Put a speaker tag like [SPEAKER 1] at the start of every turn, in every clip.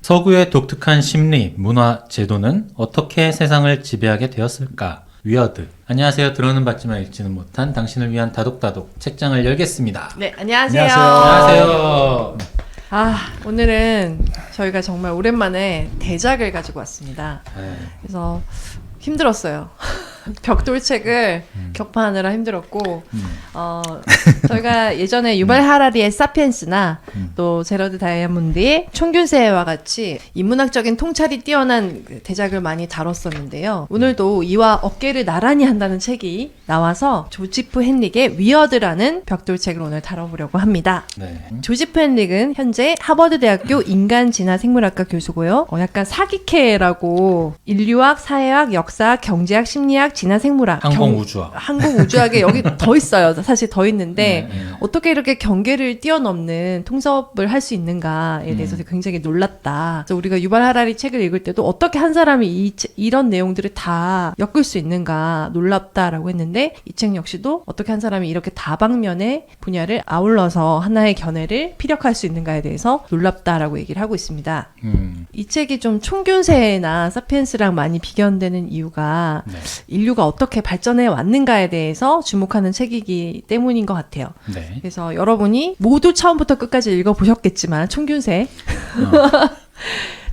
[SPEAKER 1] 서구의 독특한 심리, 문화, 제도는 어떻게 세상을 지배하게 되었을까? 위어드. 안녕하세요. 들어는 받지만 읽지는 못한 당신을 위한 다독다독 책장을 열겠습니다.
[SPEAKER 2] 네, 안녕하세요.
[SPEAKER 1] 안녕하세요.
[SPEAKER 2] 오늘은 저희가 정말 오랜만에 대작을 가지고 왔습니다. 그래서 힘들었어요. 벽돌책을 격파하느라 힘들었고 저희가 예전에 유발 하라리의 사피엔스나 또 제러드 다이아몬드의 총균세와 같이 인문학적인 통찰이 뛰어난 대작을 많이 다뤘었는데요. 오늘도 이와 어깨를 나란히 한다는 책이 나와서 조지프 헨릭의 위어드라는 벽돌책을 오늘 다뤄보려고 합니다.
[SPEAKER 1] 네.
[SPEAKER 2] 조지프 헨릭은 현재 하버드대학교 인간진화생물학과 교수고요. 약간 사기캐라고 인류학, 사회학, 역사학, 경제학, 심리학, 진화생물학,
[SPEAKER 1] 항공우주학.
[SPEAKER 2] 항공우주학에 여기 더 있어요. 사실 더 있는데
[SPEAKER 1] 네.
[SPEAKER 2] 어떻게 이렇게 경계를 뛰어넘는 통섭을 할 수 있는가에 대해서 굉장히 놀랐다. 그래서 우리가 유발 하라리 책을 읽을 때도 어떻게 한 사람이 이런 내용들을 다 엮을 수 있는가 놀랍다라고 했는데 이 책 역시도 어떻게 한 사람이 이렇게 다방면의 분야를 아울러서 하나의 견해를 피력할 수 있는가에 대해서 놀랍다라고 얘기를 하고 있습니다. 이 책이 좀 총균세나 사피엔스랑 많이 비견되는 이유가
[SPEAKER 1] 네.
[SPEAKER 2] 인류가 어떻게 발전해 왔는가에 대해서 주목하는 책이기 때문인 것 같아요.
[SPEAKER 1] 네.
[SPEAKER 2] 그래서 여러분이 모두 처음부터 끝까지 읽어보셨겠지만 총균세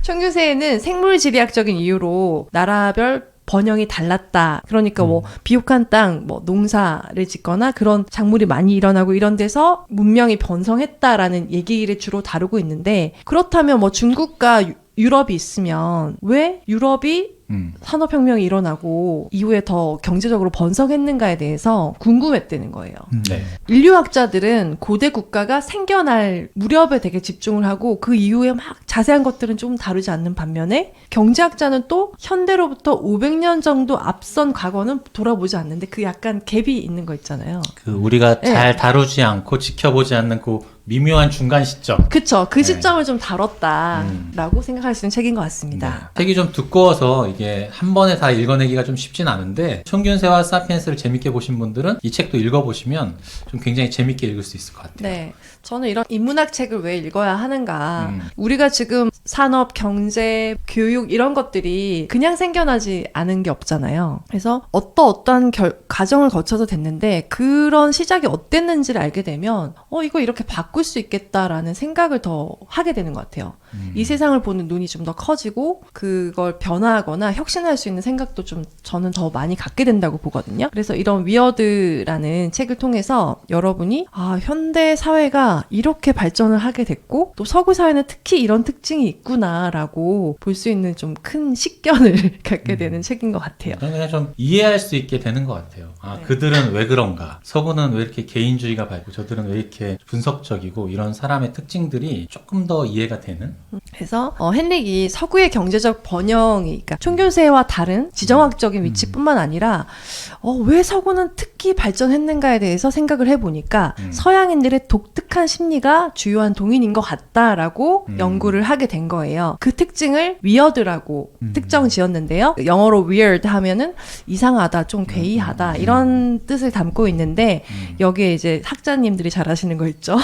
[SPEAKER 2] 총균세에는 생물지리학적인 이유로 나라별 번영이 달랐다. 그러니까 뭐 비옥한 땅, 뭐 농사를 짓거나 그런 작물이 많이 일어나고 이런 데서 문명이 번성했다라는 얘기를 주로 다루고 있는데 그렇다면 뭐 중국과 유럽이 있으면 왜 유럽이 산업혁명이 일어나고 이후에 더 경제적으로 번성했는가에 대해서 궁금했다는 거예요.
[SPEAKER 1] 네.
[SPEAKER 2] 인류학자들은 고대 국가가 생겨날 무렵에 되게 집중을 하고 그 이후에 막 자세한 것들은 좀 다루지 않는 반면에 경제학자는 또 현대로부터 500년 정도 앞선 과거는 돌아보지 않는데 그 약간 갭이 있는 거 있잖아요.
[SPEAKER 1] 그 우리가
[SPEAKER 2] 네.
[SPEAKER 1] 잘 다루지 않고 지켜보지 않는 그 미묘한 중간 시점.
[SPEAKER 2] 그쵸. 그
[SPEAKER 1] 네.
[SPEAKER 2] 시점을 좀 다뤘다라고 생각할 수 있는 책인 것 같습니다.
[SPEAKER 1] 네. 책이 좀 두꺼워서 이게 한 번에 다 읽어내기가 좀 쉽진 않은데 총균세와 사피엔스를 재밌게 보신 분들은 이 책도 읽어보시면 좀 굉장히 재밌게 읽을 수 있을 것 같아요.
[SPEAKER 2] 네. 저는 이런 인문학 책을 왜 읽어야 하는가. 우리가 지금 산업, 경제, 교육 이런 것들이 그냥 생겨나지 않은 게 없잖아요. 그래서 어떠한 과정을 거쳐서 됐는데 그런 시작이 어땠는지를 알게 되면 이거 이렇게 바꿀 수 있겠다라는 생각을 더 하게 되는 것 같아요. 이 세상을 보는 눈이 좀 더 커지고 그걸 변화하거나 혁신할 수 있는 생각도 좀 저는 더 많이 갖게 된다고 보거든요. 그래서 이런 위어드라는 책을 통해서 여러분이 현대 사회가 이렇게 발전을 하게 됐고 또 서구 사회는 특히 이런 특징이 있구나라고 볼 수 있는 좀 큰 식견을 갖게 되는 책인 것 같아요.
[SPEAKER 1] 저는 그냥 좀 이해할 수 있게 되는 것 같아요.
[SPEAKER 2] 네.
[SPEAKER 1] 그들은 왜 그런가? 서구는 왜 이렇게 개인주의가 밝고 저들은 왜 이렇게 분석적이고 이런 사람의 특징들이 조금 더 이해가 되는?
[SPEAKER 2] 그래서 헨릭이 서구의 경제적 번영이 그러니까 총균세와 다른 지정학적인 위치뿐만 아니라 왜 서구는 특히 발전했는가에 대해서 생각을 해보니까 서양인들의 독특한 심리가 주요한 동인인 것 같다라고 연구를 하게 된 거예요. 그 특징을 위어드라고 특정 지었는데요. 영어로 weird 하면은 이상하다, 좀 괴이하다 이런 뜻을 담고 있는데 여기에 이제 학자님들이 잘 아시는 거 있죠.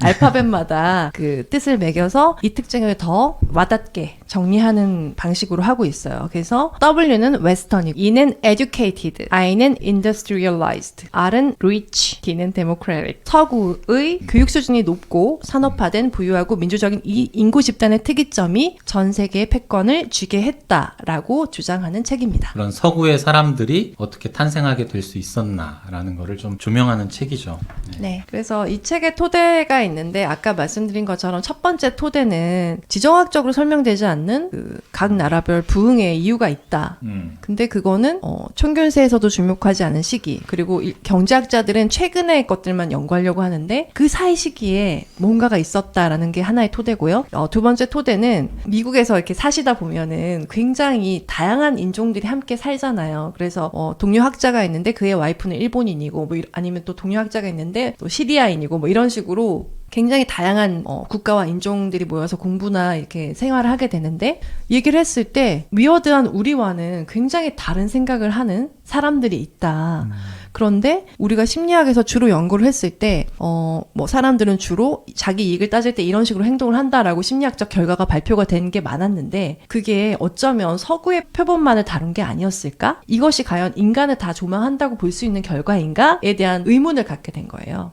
[SPEAKER 2] 알파벳마다 그 뜻을 매겨서 이 특징을 더 와닿게 정리하는 방식으로 하고 있어요. 그래서 W는 웨스턴이고 E는 educated, I는 industrialized, R은 rich, D는 democratic. 서구의 교육 수준이 높고 산업화된 부유하고 민주적인 이 인구 집단의 특이점이 전 세계에 패권을 쥐게 했다라고 주장하는 책입니다.
[SPEAKER 1] 그런 서구의 사람들이 어떻게 탄생하게 될 수 있었나라는 거를 좀 조명하는 책이죠.
[SPEAKER 2] 네. 그래서 이 책의 토대가 있는데 아까 말씀드린 것처럼 첫 번째 토대는 지정학적으로 설명되지 않는 그 각 나라별 부흥의 이유가 있다. 근데 그거는 총균세에서도 주목하지 않은 시기 그리고 경제학자들은 최근의 것들만 연구하려고 하는데 그 사이 시기에 뭔가가 있었다라는 게 하나의 토대고요. 두 번째 토대는 미국에서 이렇게 사시다 보면은 굉장히 다양한 인종들이 함께 살잖아요. 그래서 동료 학자가 있는데 그의 와이프는 일본인이고 뭐 아니면 또 동료 학자가 있는데 또 시리아인이고 뭐 이런 식으로 굉장히 다양한 국가와 인종들이 모여서 공부나 이렇게 생활을 하게 되는데 얘기를 했을 때 위어드한 우리와는 굉장히 다른 생각을 하는 사람들이 있다. 그런데 우리가 심리학에서 주로 연구를 했을 때, 뭐 사람들은 주로 자기 이익을 따질 때 이런 식으로 행동을 한다라고 심리학적 결과가 발표가 된 게 많았는데, 그게 어쩌면 서구의 표본만을 다룬 게 아니었을까? 이것이 과연 인간을 다 조망한다고 볼 수 있는 결과인가?에 대한 의문을 갖게 된 거예요.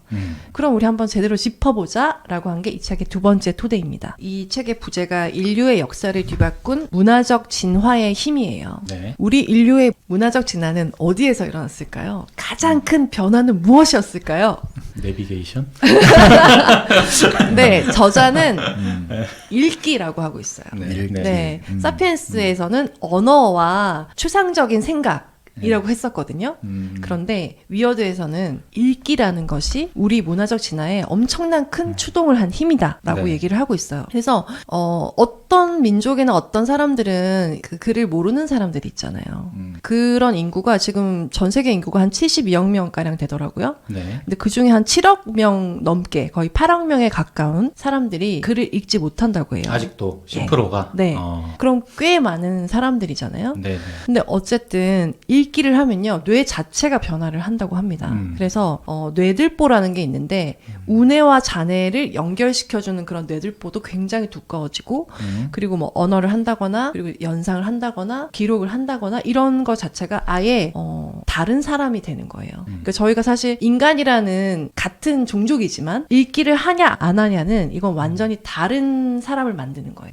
[SPEAKER 2] 그럼 우리 한번 제대로 짚어보자 라고 한 게 이 책의 두 번째 토대입니다. 이 책의 부제가 인류의 역사를 뒤바꾼 문화적 진화의 힘이에요.
[SPEAKER 1] 네.
[SPEAKER 2] 우리 인류의 문화적 진화는 어디에서 일어났을까요? 가장 큰 변화는 무엇이었을까요?
[SPEAKER 1] 내비게이션?
[SPEAKER 2] 네, 저자는 읽기라고 하고 있어요.
[SPEAKER 1] 네.
[SPEAKER 2] 네, 사피엔스에서는 언어와 추상적인 생각 이라고 했었거든요. 그런데 위어드에서는 읽기라는 것이 우리 문화적 진화에 엄청난 큰 추동을 한 힘이다라고
[SPEAKER 1] 네.
[SPEAKER 2] 얘기를 하고 있어요. 그래서 어떤 민족이나 어떤 사람들은 그 글을 모르는 사람들이 있잖아요. 그런 인구가 지금 전 세계 인구가 한 72억 명가량 되더라고요.
[SPEAKER 1] 네.
[SPEAKER 2] 근데 그 중에 한 7억 명 넘게 거의 8억 명에 가까운 사람들이 글을 읽지 못한다고 해요.
[SPEAKER 1] 아직도 10%가?
[SPEAKER 2] 네. 그럼 꽤 많은 사람들이잖아요.
[SPEAKER 1] 네.
[SPEAKER 2] 근데 어쨌든 읽기를 하면요, 뇌 자체가 변화를 한다고 합니다. 그래서 뇌들보라는 게 있는데 우뇌와 자뇌를 연결시켜주는 그런 뇌들보도 굉장히 두꺼워지고, 그리고 뭐 언어를 한다거나 그리고 연상을 한다거나 기록을 한다거나 이런 것 자체가 아예 다른 사람이 되는 거예요. 그러니까 저희가 사실 인간이라는 같은 종족이지만 읽기를 하냐 안 하냐는 이건 완전히 다른 사람을 만드는 거예요.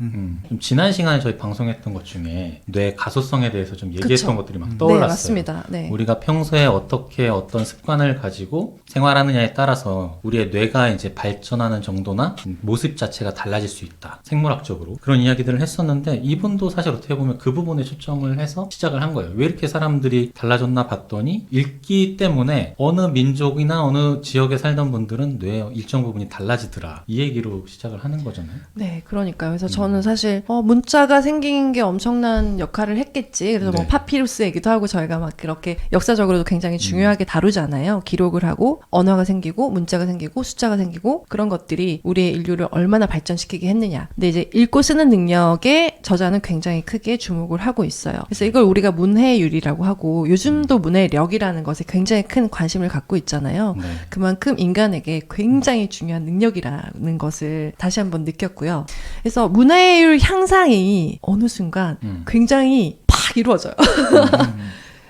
[SPEAKER 1] 좀 지난 시간에 저희 방송했던 것 중에 뇌 가소성에 대해서 좀 얘기했던
[SPEAKER 2] 그쵸.
[SPEAKER 1] 것들이 막
[SPEAKER 2] 네,
[SPEAKER 1] 떠올랐어요.
[SPEAKER 2] 맞습니다. 네.
[SPEAKER 1] 우리가 평소에 어떻게 어떤 습관을 가지고 생활하느냐에 따라서 우리의 뇌가 이제 발전하는 정도나 모습 자체가 달라질 수 있다. 생물학적으로. 그런 이야기들을 했었는데 이분도 사실 어떻게 보면 그 부분에 초점을 해서 시작을 한 거예요. 왜 이렇게 사람들이 달라졌나 봤더니 읽기 때문에 어느 민족이나 어느 지역에 살던 분들은 뇌의 일정 부분이 달라지더라. 이 얘기로 시작을 하는 거잖아요.
[SPEAKER 2] 네, 그러니까요. 그래서 저는 사실 문자가 생긴 게 엄청난 역할을 했겠지. 그래서 뭐
[SPEAKER 1] 네.
[SPEAKER 2] 파피루스 얘기도 하고 저희가 막 그렇게 역사적으로도 굉장히 중요하게 다루잖아요. 기록을 하고 언어가 생기고 문자가 생기고 숫자가 생기고 그런 것들이 우리의 인류를 얼마나 발전시키게 했느냐. 근데 이제 읽고 쓰는 능력에 저자는 굉장히 크게 주목을 하고 있어요. 그래서 이걸 우리가 문해율이라고 하고 요즘도 문해력이라는 것에 굉장히 큰 관심을 갖고 있잖아요.
[SPEAKER 1] 네.
[SPEAKER 2] 그만큼 인간에게 굉장히 중요한 능력이라는 것을 다시 한번 느꼈고요. 그래서 문화율 향상이 어느 순간 굉장히 팍 이루어져요.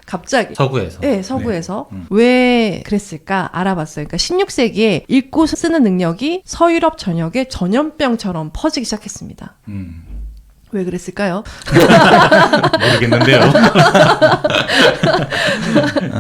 [SPEAKER 2] 갑자기.
[SPEAKER 1] 서구에서.
[SPEAKER 2] 네, 서구에서. 왜 그랬을까 알아봤어요. 그러니까 16세기에 읽고 쓰는 능력이 서유럽 전역에 전염병처럼 퍼지기 시작했습니다. 왜 그랬을까요?
[SPEAKER 1] 모르겠는데요.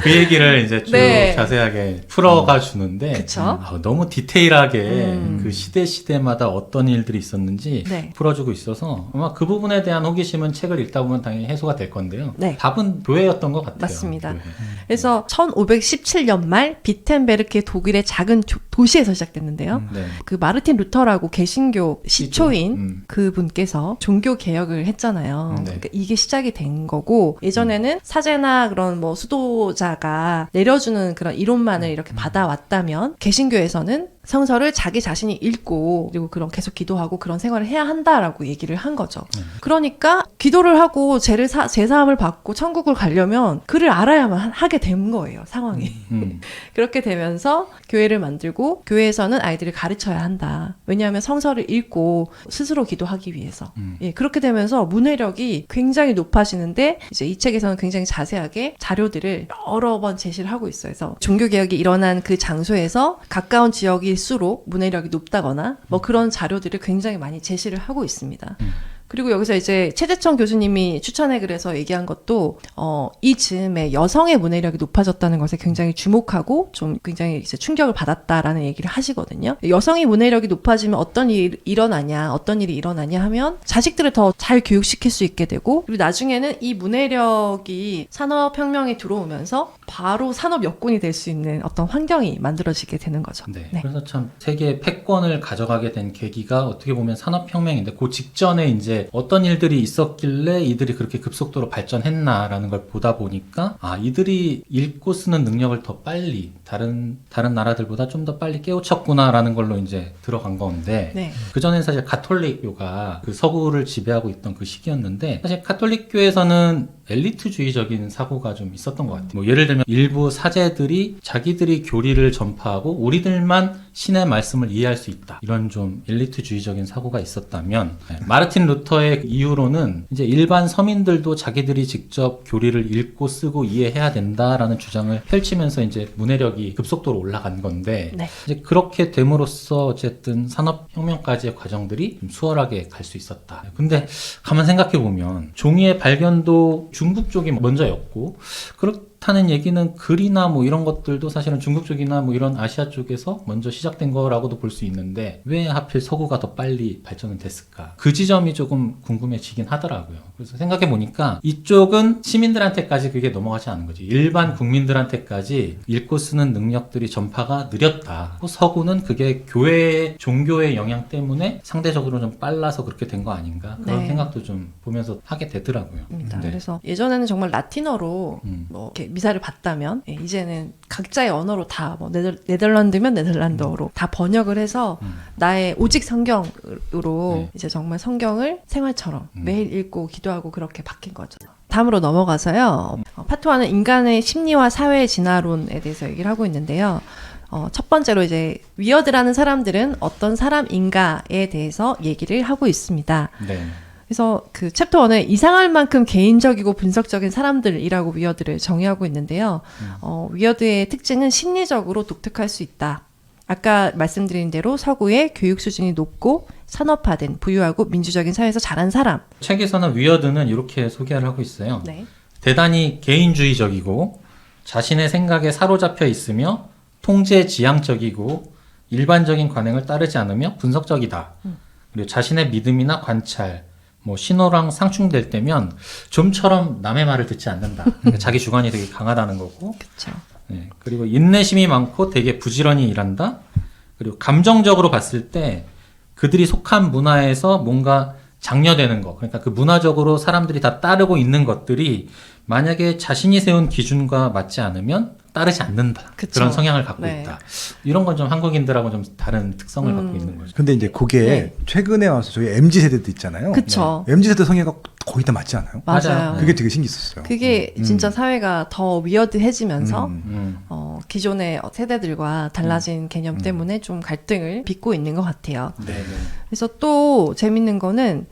[SPEAKER 1] 그 얘기를 이제 쭉
[SPEAKER 2] 네.
[SPEAKER 1] 자세하게 풀어가 주는데
[SPEAKER 2] 그쵸?
[SPEAKER 1] 너무 디테일하게 그 시대마다 어떤 일들이 있었는지
[SPEAKER 2] 네.
[SPEAKER 1] 풀어주고 있어서 아마 그 부분에 대한 호기심은 책을 읽다 보면 당연히 해소가 될 건데요.
[SPEAKER 2] 네.
[SPEAKER 1] 답은 교회였던 것 같아요.
[SPEAKER 2] 맞습니다.
[SPEAKER 1] 교회.
[SPEAKER 2] 그래서 1517년 말 비텐베르크의 독일의 작은 도시에서 시작됐는데요.
[SPEAKER 1] 네.
[SPEAKER 2] 그 마르틴 루터라고 개신교 시초인 그분께서 종교 개혁을 했잖아요.
[SPEAKER 1] 네.
[SPEAKER 2] 그러니까 이게 시작이 된 거고, 예전에는 사제나 그런 뭐 수도자가 내려주는 그런 이론만을 이렇게 받아왔다면 개신교에서는 성서를 자기 자신이 읽고 그리고 그런 계속 기도하고 그런 생활을 해야 한다라고 얘기를 한 거죠. 그러니까 기도를 하고 제사함을 받고 천국을 가려면 글을 알아야만 하게 된 거예요, 상황이. 그렇게 되면서 교회를 만들고 교회에서는 아이들을 가르쳐야 한다. 왜냐하면 성서를 읽고 스스로 기도하기 위해서. 예, 그렇게 되면서 문해력이 굉장히 높아지는데 이제 이 책에서는 굉장히 자세하게 자료들을 여러 번 제시를 하고 있어요. 그래서 종교개혁이 일어난 그 장소에서 가까운 지역일수록 문해력이 높다거나 뭐 그런 자료들을 굉장히 많이 제시를 하고 있습니다. 그리고 여기서 이제 최재천 교수님이 추천해 글에서 얘기한 것도 이 즈음에 여성의 문해력이 높아졌다는 것에 굉장히 주목하고 좀 굉장히 이제 충격을 받았다라는 얘기를 하시거든요. 여성이 문해력이 높아지면 어떤 일이 일어나냐 하면 자식들을 더 잘 교육시킬 수 있게 되고, 그리고 나중에는 이 문해력이 산업혁명에 들어오면서 바로 산업 여건이 될 수 있는 어떤 환경이 만들어지게 되는 거죠.
[SPEAKER 1] 네.
[SPEAKER 2] 네.
[SPEAKER 1] 그래서 참 세계의 패권을 가져가게 된 계기가 어떻게 보면 산업혁명인데 그 직전에 이제 어떤 일들이 있었길래 이들이 그렇게 급속도로 발전했나라는 걸 보다 보니까 이들이 읽고 쓰는 능력을 더 빨리 다른 나라들보다 좀 더 빨리 깨우쳤구나라는 걸로 이제 들어간 건데
[SPEAKER 2] 네.
[SPEAKER 1] 그전엔 사실 가톨릭교가 그 서구를 지배하고 있던 그 시기였는데 사실 가톨릭교에서는 엘리트주의적인 사고가 좀 있었던 것 같아요. 뭐 예를 들면 일부 사제들이 자기들이 교리를 전파하고 우리들만 신의 말씀을 이해할 수 있다. 이런 좀 엘리트주의적인 사고가 있었다면 마르틴 루터의 이후로는 이제 일반 서민들도 자기들이 직접 교리를 읽고 쓰고 이해해야 된다라는 주장을 펼치면서 이제 문해력이 급속도로 올라간 건데
[SPEAKER 2] 네.
[SPEAKER 1] 이제 그렇게 됨으로써 어쨌든 산업혁명까지의 과정들이 좀 수월하게 갈 수 있었다. 근데 가만 생각해 보면 종이의 발견도 중국 쪽이 먼저였고 그렇다는 얘기는 글이나 뭐 이런 것들도 사실은 중국 쪽이나 뭐 이런 아시아 쪽에서 먼저 시작된 거라고도 볼 수 있는데 왜 하필 서구가 더 빨리 발전은 됐을까? 그 지점이 조금 궁금해지긴 하더라고요. 그래서 생각해 보니까 이쪽은 시민들한테까지 그게 넘어가지 않은 거지. 일반 국민들한테까지 읽고 쓰는 능력들이 전파가 느렸다. 서구는 그게 교회의 종교의 영향 때문에 상대적으로 좀 빨라서 그렇게 된 거 아닌가? 그런
[SPEAKER 2] 네.
[SPEAKER 1] 생각도 좀 보면서 하게 되더라고요. 네.
[SPEAKER 2] 그래서 예전에는 정말 라틴어로 뭐 이렇게 미사를 봤다면 이제는 각자의 언어로 다 뭐 네덜란드면 네덜란드어로 다 번역을 해서 나의 오직 성경으로
[SPEAKER 1] 네.
[SPEAKER 2] 이제 정말 성경을 생활처럼 매일 읽고 기도하고 그렇게 바뀐 거죠. 다음으로 넘어가서요. 파트 1은 인간의 심리와 사회 진화론에 대해서 얘기를 하고 있는데요. 첫 번째로 이제 위어드라는 사람들은 어떤 사람인가에 대해서 얘기를 하고 있습니다.
[SPEAKER 1] 네.
[SPEAKER 2] 그래서 그 챕터 1은 이상할 만큼 개인적이고 분석적인 사람들이라고 위어드를 정의하고 있는데요. 위어드의 특징은 심리적으로 독특할 수 있다. 아까 말씀드린 대로 서구의 교육 수준이 높고 산업화된 부유하고 민주적인 사회에서 자란 사람.
[SPEAKER 1] 책에서는 위어드는 이렇게 소개를 하고 있어요.
[SPEAKER 2] 네.
[SPEAKER 1] 대단히 개인주의적이고 자신의 생각에 사로잡혀 있으며 통제지향적이고 일반적인 관행을 따르지 않으며 분석적이다. 그리고 자신의 믿음이나 관찰, 뭐 신호랑 상충될 때면 좀처럼 남의 말을 듣지 않는다. 그러니까 자기 주관이 되게 강하다는 거고.
[SPEAKER 2] 그렇죠.
[SPEAKER 1] 네. 그리고 인내심이 많고 되게 부지런히 일한다. 그리고 감정적으로 봤을 때 그들이 속한 문화에서 뭔가 장려되는 거. 그러니까 그 문화적으로 사람들이 다 따르고 있는 것들이 만약에 자신이 세운 기준과 맞지 않으면 따르지 않는다.
[SPEAKER 2] 그쵸.
[SPEAKER 1] 그런 성향을 갖고
[SPEAKER 2] 네.
[SPEAKER 1] 있다. 이런 건 좀 한국인들하고 좀 다른 특성을 갖고 있는 거죠.
[SPEAKER 3] 근데 이제 그게
[SPEAKER 2] 네.
[SPEAKER 3] 최근에 와서 저희 MZ세대도 있잖아요.
[SPEAKER 2] 그쵸.
[SPEAKER 3] MZ세대 성향가 거의 다 맞지 않아요?
[SPEAKER 2] 맞아요.
[SPEAKER 3] 그게 되게 신기했었어요.
[SPEAKER 2] 그게 진짜 사회가 더 위어드해지면서
[SPEAKER 3] 음.
[SPEAKER 2] 기존의 세대들과 달라진 개념 때문에 좀 갈등을 빚고 있는 것 같아요.
[SPEAKER 1] 네, 네.
[SPEAKER 2] 그래서 또 재밌는 거는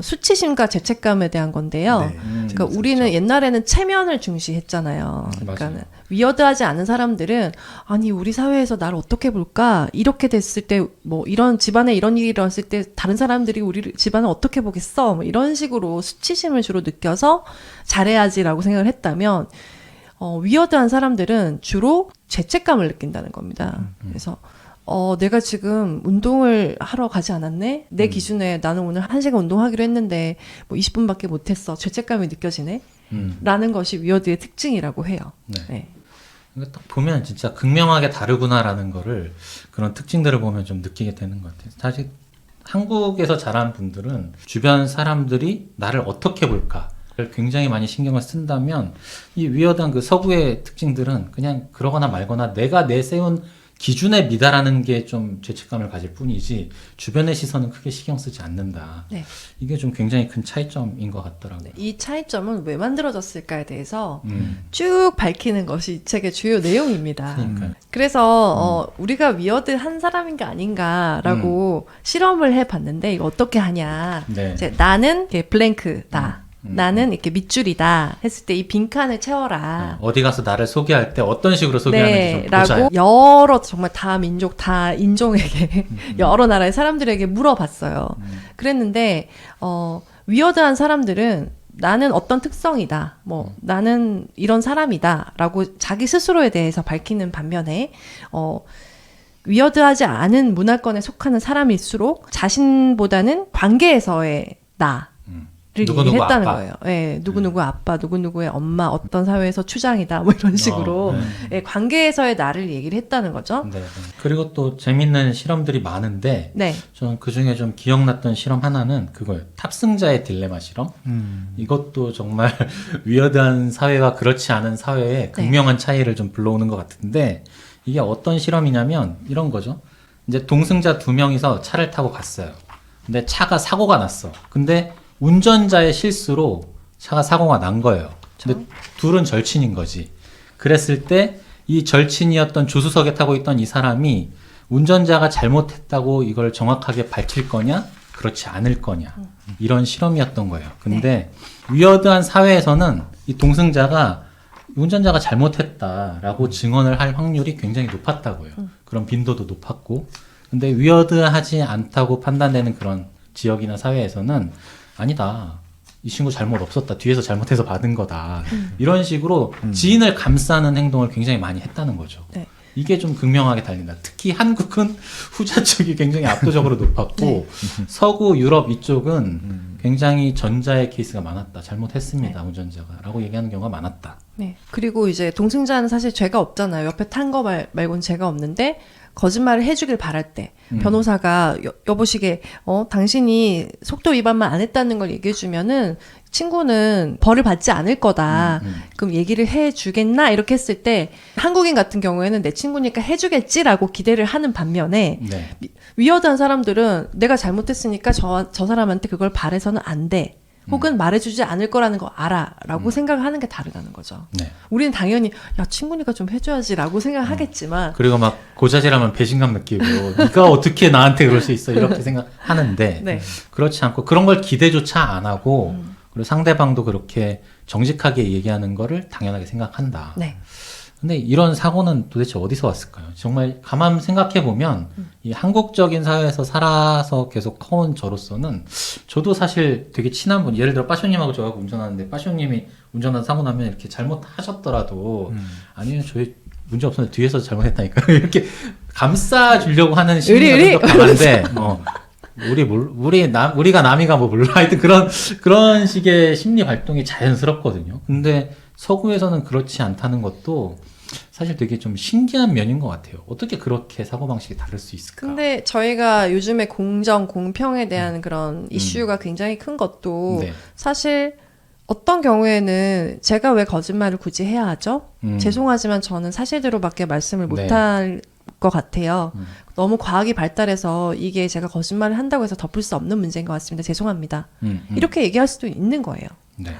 [SPEAKER 2] 수치심과 죄책감에 대한 건데요.
[SPEAKER 3] 네.
[SPEAKER 2] 그러니까 우리는 옛날에는 체면을 중시했잖아요. 그러니까
[SPEAKER 1] 맞아요.
[SPEAKER 2] 위어드하지 않은 사람들은 아니 우리 사회에서 나를 어떻게 볼까? 이렇게 됐을 때 뭐 이런 집안에 이런 일이 일어났을 때 다른 사람들이 우리 집안을 어떻게 보겠어? 뭐 이런 식으로 수치심을 주로 느껴서 잘해야지라고 생각을 했다면 위어드한 사람들은 주로 죄책감을 느낀다는 겁니다. 그래서 내가 지금 운동을 하러 가지 않았네? 내 기준에 나는 오늘 1시간 운동하기로 했는데 뭐 20분밖에 못했어. 죄책감이 느껴지네? 라는 것이 위어드의 특징이라고 해요.
[SPEAKER 1] 네.
[SPEAKER 2] 네.
[SPEAKER 1] 그러니까 딱 보면 진짜 극명하게 다르구나라는 거를 그런 특징들을 보면 좀 느끼게 되는 것 같아요. 사실 한국에서 자란 분들은 주변 사람들이 나를 어떻게 볼까를 굉장히 많이 신경을 쓴다면 이 위어드한 그 서구의 특징들은 그냥 그러거나 말거나 내가 내세운 기준에 미달하는 게 좀 죄책감을 가질 뿐이지 주변의 시선은 크게 신경 쓰지 않는다.
[SPEAKER 2] 네.
[SPEAKER 1] 이게 좀 굉장히 큰 차이점인 것 같더라고요.
[SPEAKER 2] 이 차이점은 왜 만들어졌을까에 대해서 쭉 밝히는 것이 이 책의 주요 내용입니다.
[SPEAKER 1] 그러니까요.
[SPEAKER 2] 그래서 우리가 위어드한 사람인가 아닌가라고 실험을 해봤는데 이거 어떻게 하냐.
[SPEAKER 1] 네.
[SPEAKER 2] 이제 나는 이렇게 블랭크다. 나는 이렇게 밑줄이다 했을 때 이 빈칸을 채워라.
[SPEAKER 1] 어디 가서 나를 소개할 때 어떤 식으로 소개하는지 좀 보자.
[SPEAKER 2] 라고 여러 정말 다 민족 다 인종에게 여러 나라의 사람들에게 물어봤어요. 그랬는데 위어드한 사람들은 나는 어떤 특성이다. 뭐 나는 이런 사람이다라고 자기 스스로에 대해서 밝히는 반면에 위어드하지 않은 문화권에 속하는 사람일수록 자신보다는 관계에서의 나 를
[SPEAKER 1] 누구누구
[SPEAKER 2] 얘기를 했다는
[SPEAKER 1] 아빠.
[SPEAKER 2] 거예요. 예, 누구누구 아빠, 누구누구의 엄마, 어떤 사회에서 추장이다, 뭐 이런 식으로 예, 관계에서의 나를 얘기를 했다는 거죠.
[SPEAKER 1] 네, 네. 그리고 또 재밌는 실험들이 많은데
[SPEAKER 2] 네,
[SPEAKER 1] 저는 그 중에 좀 기억났던 실험 하나는 그거예요. 탑승자의 딜레마 실험. 이것도 정말 위어드한 사회와 그렇지 않은 사회의 극명한 차이를 좀 불러오는 것 같은데 이게 어떤 실험이냐면 이런 거죠. 이제 동승자 2명이서 차를 타고 갔어요. 근데 차가 사고가 났어. 근데 운전자의 실수로 차가 사고가 난 거예요. 근데 둘은 절친인 거지. 그랬을 때 이 절친이었던 조수석에 타고 있던 이 사람이 운전자가 잘못했다고 이걸 정확하게 밝힐 거냐, 그렇지 않을 거냐, 이런 실험이었던 거예요. 근데 위어드한 사회에서는 이 동승자가 운전자가 잘못했다라고 증언을 할 확률이 굉장히 높았다고요. 그런 빈도도 높았고, 근데 위어드하지 않다고 판단되는 그런 지역이나 사회에서는 아니다. 이 친구 잘못 없었다. 뒤에서 잘못해서 받은 거다. 이런 식으로 지인을 감싸는 행동을 굉장히 많이 했다는 거죠.
[SPEAKER 2] 네.
[SPEAKER 1] 이게 좀 극명하게 달린다. 특히 한국은 후자 쪽이 굉장히 압도적으로 높았고
[SPEAKER 2] 네.
[SPEAKER 1] 서구 유럽 이쪽은 굉장히 전자의 케이스가 많았다. 잘못했습니다. 운전자가. 라고 얘기하는 경우가 많았다.
[SPEAKER 2] 네. 그리고 이제 동승자는 사실 죄가 없잖아요. 옆에 탄 거 말고는 죄가 없는데 거짓말을 해주길 바랄 때 변호사가 여보시게 당신이 속도 위반만 안 했다는 걸 얘기해주면은 친구는 벌을 받지 않을 거다. 그럼 얘기를 해주겠나? 이렇게 했을 때 한국인 같은 경우에는 내 친구니까 해주겠지라고 기대를 하는 반면에
[SPEAKER 1] 네.
[SPEAKER 2] 위어드한 사람들은 내가 잘못했으니까 저 사람한테 그걸 바래서는 안 돼. 혹은 말해주지 않을 거라는 거 알아. 라고 생각을 하는 게 다르다는 거죠.
[SPEAKER 1] 네.
[SPEAKER 2] 우리는 당연히 야 친구니까 좀 해줘야지 라고 생각을 하겠지만
[SPEAKER 1] 그리고 막 고자질하면 배신감 느끼고 네가 어떻게 나한테 그럴 수 있어 이렇게 생각하는데
[SPEAKER 2] 네.
[SPEAKER 1] 그렇지 않고 그런 걸 기대조차 안 하고 그리고 상대방도 그렇게 정직하게 얘기하는 거를 당연하게 생각한다.
[SPEAKER 2] 네.
[SPEAKER 1] 근데 이런 사고는 도대체 어디서 왔을까요? 정말 가만 생각해 보면 이 한국적인 사회에서 살아서 계속 커온 저로서는 저도 사실 되게 친한 분, 예를 들어 빠쇼님하고 저하고 운전하는데 빠쇼님이 운전하다 사고 나면 이렇게 잘못하셨더라도 아니요 저희 문제 없었는데 뒤에서 잘못했다니까요. 이렇게 감싸 주려고 하는 심리가 좀 강한데 우리가 남이가 뭐 몰라 하여튼 그런 식의 심리 활동이 자연스럽거든요. 근데 서구에서는 그렇지 않다는 것도 사실 되게 좀 신기한 면인 것 같아요. 어떻게 그렇게 사고방식이 다를 수 있을까?
[SPEAKER 2] 근데 저희가 요즘에 공정, 공평에 대한 그런 이슈가 굉장히 큰 것도
[SPEAKER 1] 네.
[SPEAKER 2] 사실 어떤 경우에는 제가 왜 거짓말을 굳이 해야 하죠? 죄송하지만 저는 사실대로밖에 말씀을
[SPEAKER 1] 네.
[SPEAKER 2] 못할 것 같아요. 너무 과학이 발달해서 이게 제가 거짓말을 한다고 해서 덮을 수 없는 문제인 것 같습니다. 죄송합니다. 이렇게 얘기할 수도 있는 거예요.
[SPEAKER 1] 네.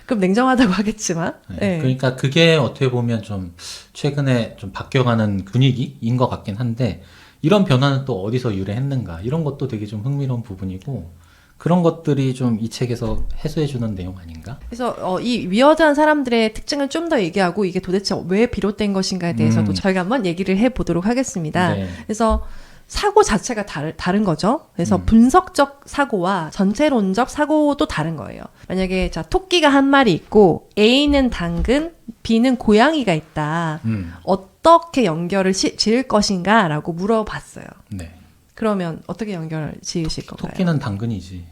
[SPEAKER 2] 그럼 냉정하다고 하겠지만.
[SPEAKER 1] 네.
[SPEAKER 2] 네.
[SPEAKER 1] 그러니까 그게 어떻게 보면 좀 최근에 좀 바뀌어가는 분위기인 것 같긴 한데 이런 변화는 또 어디서 유래했는가 이런 것도 되게 좀 흥미로운 부분이고 그런 것들이 좀 이 책에서 해소해주는 내용 아닌가?
[SPEAKER 2] 그래서 이 위어드한 사람들의 특징을 좀 더 얘기하고 이게 도대체 왜 비롯된 것인가에 대해서도 저희가 한번 얘기를 해보도록 하겠습니다.
[SPEAKER 1] 네.
[SPEAKER 2] 그래서 사고 자체가 다른 거죠. 그래서 분석적 사고와 전체론적 사고도 다른 거예요. 만약에 자 토끼가 한 마리 있고 A는 당근, B는 고양이가 있다. 어떻게 연결을 지을 것인가라고 물어봤어요.
[SPEAKER 1] 네.
[SPEAKER 2] 그러면 어떻게 연결을 지으실 건가요?
[SPEAKER 1] 토끼는 당근이지.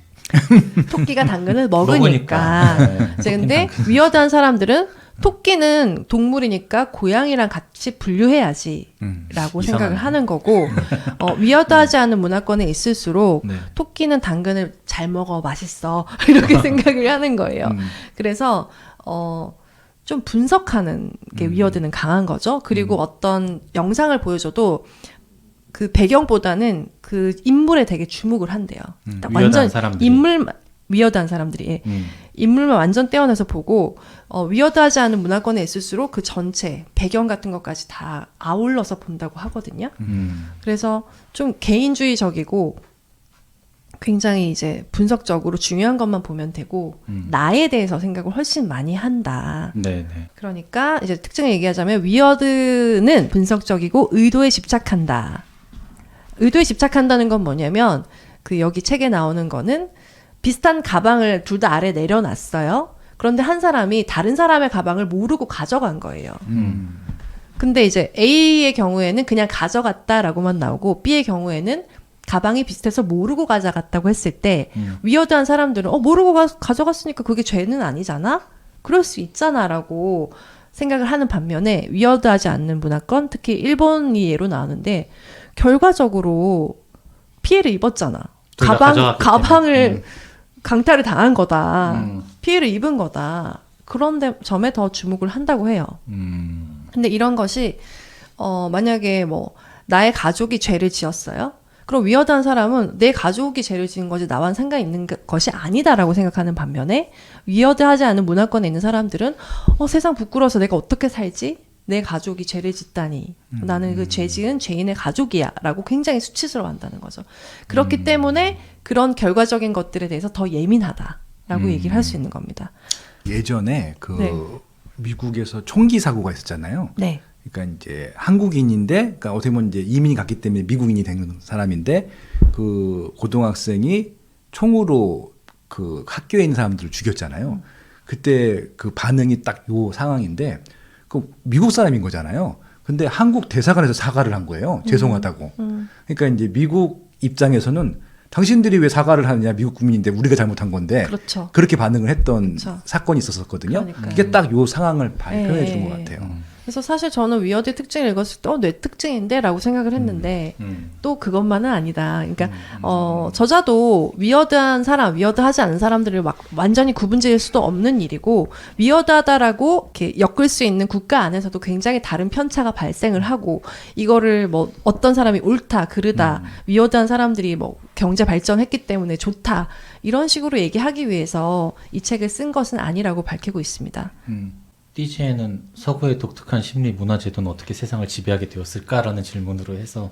[SPEAKER 2] 토끼가 당근을 먹으니까.
[SPEAKER 1] 네.
[SPEAKER 2] 이제 근데 위어드한 사람들은 토끼는 동물이니까 고양이랑 같이 분류해야지 라고 생각을 하는 거고 위어드하지 않은 문화권에 있을수록
[SPEAKER 1] 네.
[SPEAKER 2] 토끼는 당근을 잘 먹어 맛있어 이렇게 생각을 하는 거예요. 그래서 좀 분석하는 게 위어드는 강한 거죠. 그리고 어떤 영상을 보여줘도 그 배경보다는 그 인물에 되게 주목을 한대요. 딱 완전
[SPEAKER 1] 사람들이.
[SPEAKER 2] 위어드한 사람들이 인물만 완전 떼어내서 보고 위어드하지 않은 문화권에 있을수록 그 전체 배경 같은 것까지 다 아울러서 본다고 하거든요. 그래서 좀 개인주의적이고 굉장히 이제 분석적으로 중요한 것만 보면 되고 나에 대해서 생각을 훨씬 많이 한다.
[SPEAKER 1] 네, 네.
[SPEAKER 2] 그러니까 이제 특징을 얘기하자면 위어드는 분석적이고 의도에 집착한다. 의도에 집착한다는 건 뭐냐면 그 여기 책에 나오는 거는 비슷한 가방을 둘 다 아래 내려놨어요. 그런데 한 사람이 다른 사람의 가방을 모르고 가져간 거예요. 근데 이제 A의 경우에는 그냥 가져갔다라고만 나오고 B의 경우에는 가방이 비슷해서 모르고 가져갔다고 했을 때 위어드한 사람들은 모르고 가져갔으니까 그게 죄는 아니잖아? 그럴 수 있잖아 라고 생각을 하는 반면에 위어드하지 않는 문화권, 특히 일본이 예로 나오는데 결과적으로 피해를 입었잖아. 가방을 강탈을 당한 거다. 피해를 입은 거다. 그런 점에 더 주목을 한다고 해요. 근데 이런 것이 만약에 뭐 나의 가족이 죄를 지었어요. 그럼 위어드한 사람은 내 가족이 죄를 지은 거지 나와는 상관이 있는 것이 아니다라고 생각하는 반면에 위어드하지 않은 문화권에 있는 사람들은 세상 부끄러워서 내가 어떻게 살지? 내 가족이 죄를 짓다니 나는 그 죄 지은 죄인의 가족이야 라고 굉장히 수치스러워한다는 거죠. 그렇기 때문에 그런 결과적인 것들에 대해서 더 예민하다라고 얘기를 할 수 있는 겁니다.
[SPEAKER 3] 예전에
[SPEAKER 2] 네.
[SPEAKER 3] 미국에서 총기 사고가 있었잖아요.
[SPEAKER 2] 네.
[SPEAKER 3] 그러니까 이제 한국인인데, 그러니까 어떻게 보면 이제 이민이 갔기 때문에 미국인이 된 사람인데, 그 고등학생이 총으로 그 학교에 있는 사람들을 죽였잖아요. 그때 그 반응이 딱 요 상황인데, 그 미국 사람인 거잖아요. 근데 한국 대사관에서 사과를 한 거예요. 죄송하다고. 그러니까 이제 미국 입장에서는 당신들이 왜 사과를 하느냐, 미국 국민인데 우리가 잘못한 건데.
[SPEAKER 2] 그렇죠.
[SPEAKER 3] 그렇게 반응을 했던
[SPEAKER 2] 그렇죠.
[SPEAKER 3] 사건이 있었거든요.
[SPEAKER 2] 그러니까요.
[SPEAKER 3] 그게 딱 요 상황을 표현해 주는
[SPEAKER 2] 네.
[SPEAKER 3] 것 같아요.
[SPEAKER 2] 그래서 사실 저는 위어드의 특징을 읽었을 때 내 특징인데 라고 생각을 했는데 또 그것만은 아니다. 그러니까 저자도 위어드한 사람, 위어드하지 않은 사람들을 막 완전히 구분지을 수도 없는 일이고 위어드하다라고 이렇게 엮을 수 있는 국가 안에서도 굉장히 다른 편차가 발생을 하고 이거를 뭐 어떤 사람이 옳다, 그르다, 위어드한 사람들이 뭐 경제 발전했기 때문에 좋다 이런 식으로 얘기하기 위해서 이 책을 쓴 것은 아니라고 밝히고 있습니다.
[SPEAKER 1] 띠지에는 서구의 독특한 심리 문화 제도는 어떻게 세상을 지배하게 되었을까라는 질문으로 해서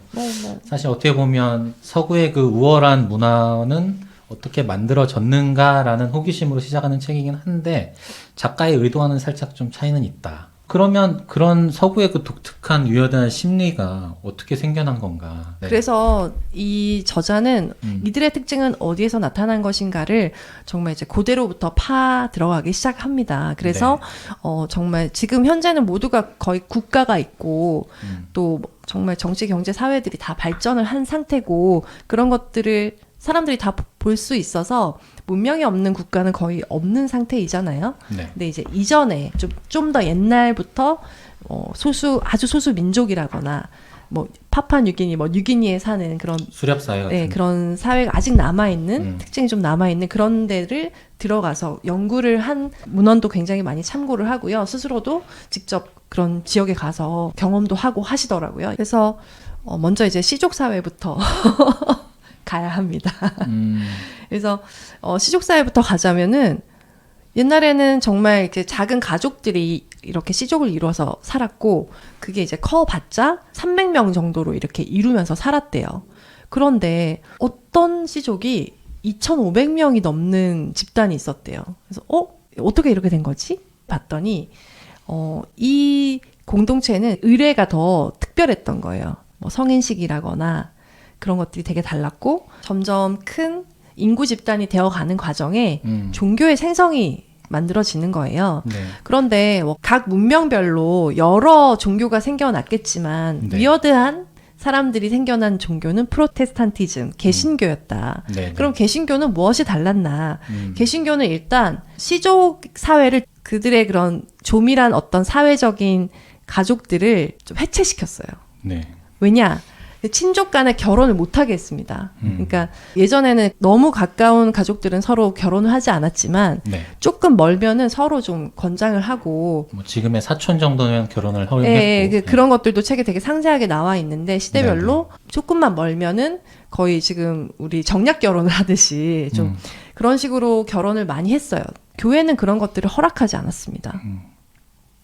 [SPEAKER 1] 사실 어떻게 보면 서구의 그 우월한 문화는 어떻게 만들어졌는가라는 호기심으로 시작하는 책이긴 한데 작가의 의도와는 살짝 좀 차이는 있다. 그러면 그런 서구의 그 독특한 위어드한 심리가 어떻게 생겨난 건가? 네.
[SPEAKER 2] 그래서 이 저자는 이들의 특징은 어디에서 나타난 것인가를 정말 이제 그대로부터 파 들어가기 시작합니다. 그래서 정말 지금 현재는 모두가 거의 국가가 있고 또 정말 정치, 경제, 사회들이 다 발전을 한 상태고 그런 것들을 사람들이 다 볼 수 있어서 문명이 없는 국가는 거의 없는 상태이잖아요.
[SPEAKER 1] 네.
[SPEAKER 2] 근데 이제 이전에 좀 더 옛날부터 아주 소수 민족이라거나 뭐 파푸아뉴기니, 뭐 뉴기니에 사는 그런
[SPEAKER 1] 수렵 사회 같은.
[SPEAKER 2] 그런 사회가 아직 남아 있는 특징이 좀 남아 있는 그런 데를 들어가서 연구를 한 문헌도 굉장히 많이 참고를 하고요. 스스로도 직접 그런 지역에 가서 경험도 하고 하시더라고요. 그래서 먼저 이제 시족 사회부터 가야 합니다. 그래서 시족 사회부터 가자면은 옛날에는 정말 이렇게 작은 가족들이 이렇게 시족을 이루어서 살았고 그게 이제 커봤자 300명 정도로 이렇게 이루면서 살았대요. 그런데 어떤 시족이 2,500명이 넘는 집단이 있었대요. 그래서 어떻게 이렇게 된 거지? 봤더니 이 공동체는 의례가 더 특별했던 거예요. 뭐 성인식이라거나 그런 것들이 되게 달랐고 점점 큰 인구 집단이 되어가는 과정에 종교의 생성이 만들어지는 거예요.
[SPEAKER 1] 네.
[SPEAKER 2] 그런데 각 문명별로 여러 종교가 생겨났겠지만
[SPEAKER 1] 네.
[SPEAKER 2] 위어드한 사람들이 생겨난 종교는 프로테스탄티즘, 개신교였다.
[SPEAKER 1] 네.
[SPEAKER 2] 그럼 개신교는 무엇이 달랐나? 개신교는 일단 시족 사회를 그들의 그런 조밀한 어떤 사회적인 가족들을 좀 해체시켰어요.
[SPEAKER 1] 네.
[SPEAKER 2] 왜냐? 친족 간에 결혼을 못하게 했습니다. 그러니까 예전에는 너무 가까운 가족들은 서로 결혼을 하지 않았지만
[SPEAKER 1] 네.
[SPEAKER 2] 조금 멀면은 서로 좀 권장을 하고
[SPEAKER 1] 뭐 지금의 사촌 정도면 결혼을 허용했고
[SPEAKER 2] 그런 것들도 책에 되게 상세하게 나와 있는데 시대별로 조금만 멀면은 거의 지금 우리 정략 결혼을 하듯이 좀 그런 식으로 결혼을 많이 했어요. 교회는 그런 것들을 허락하지 않았습니다.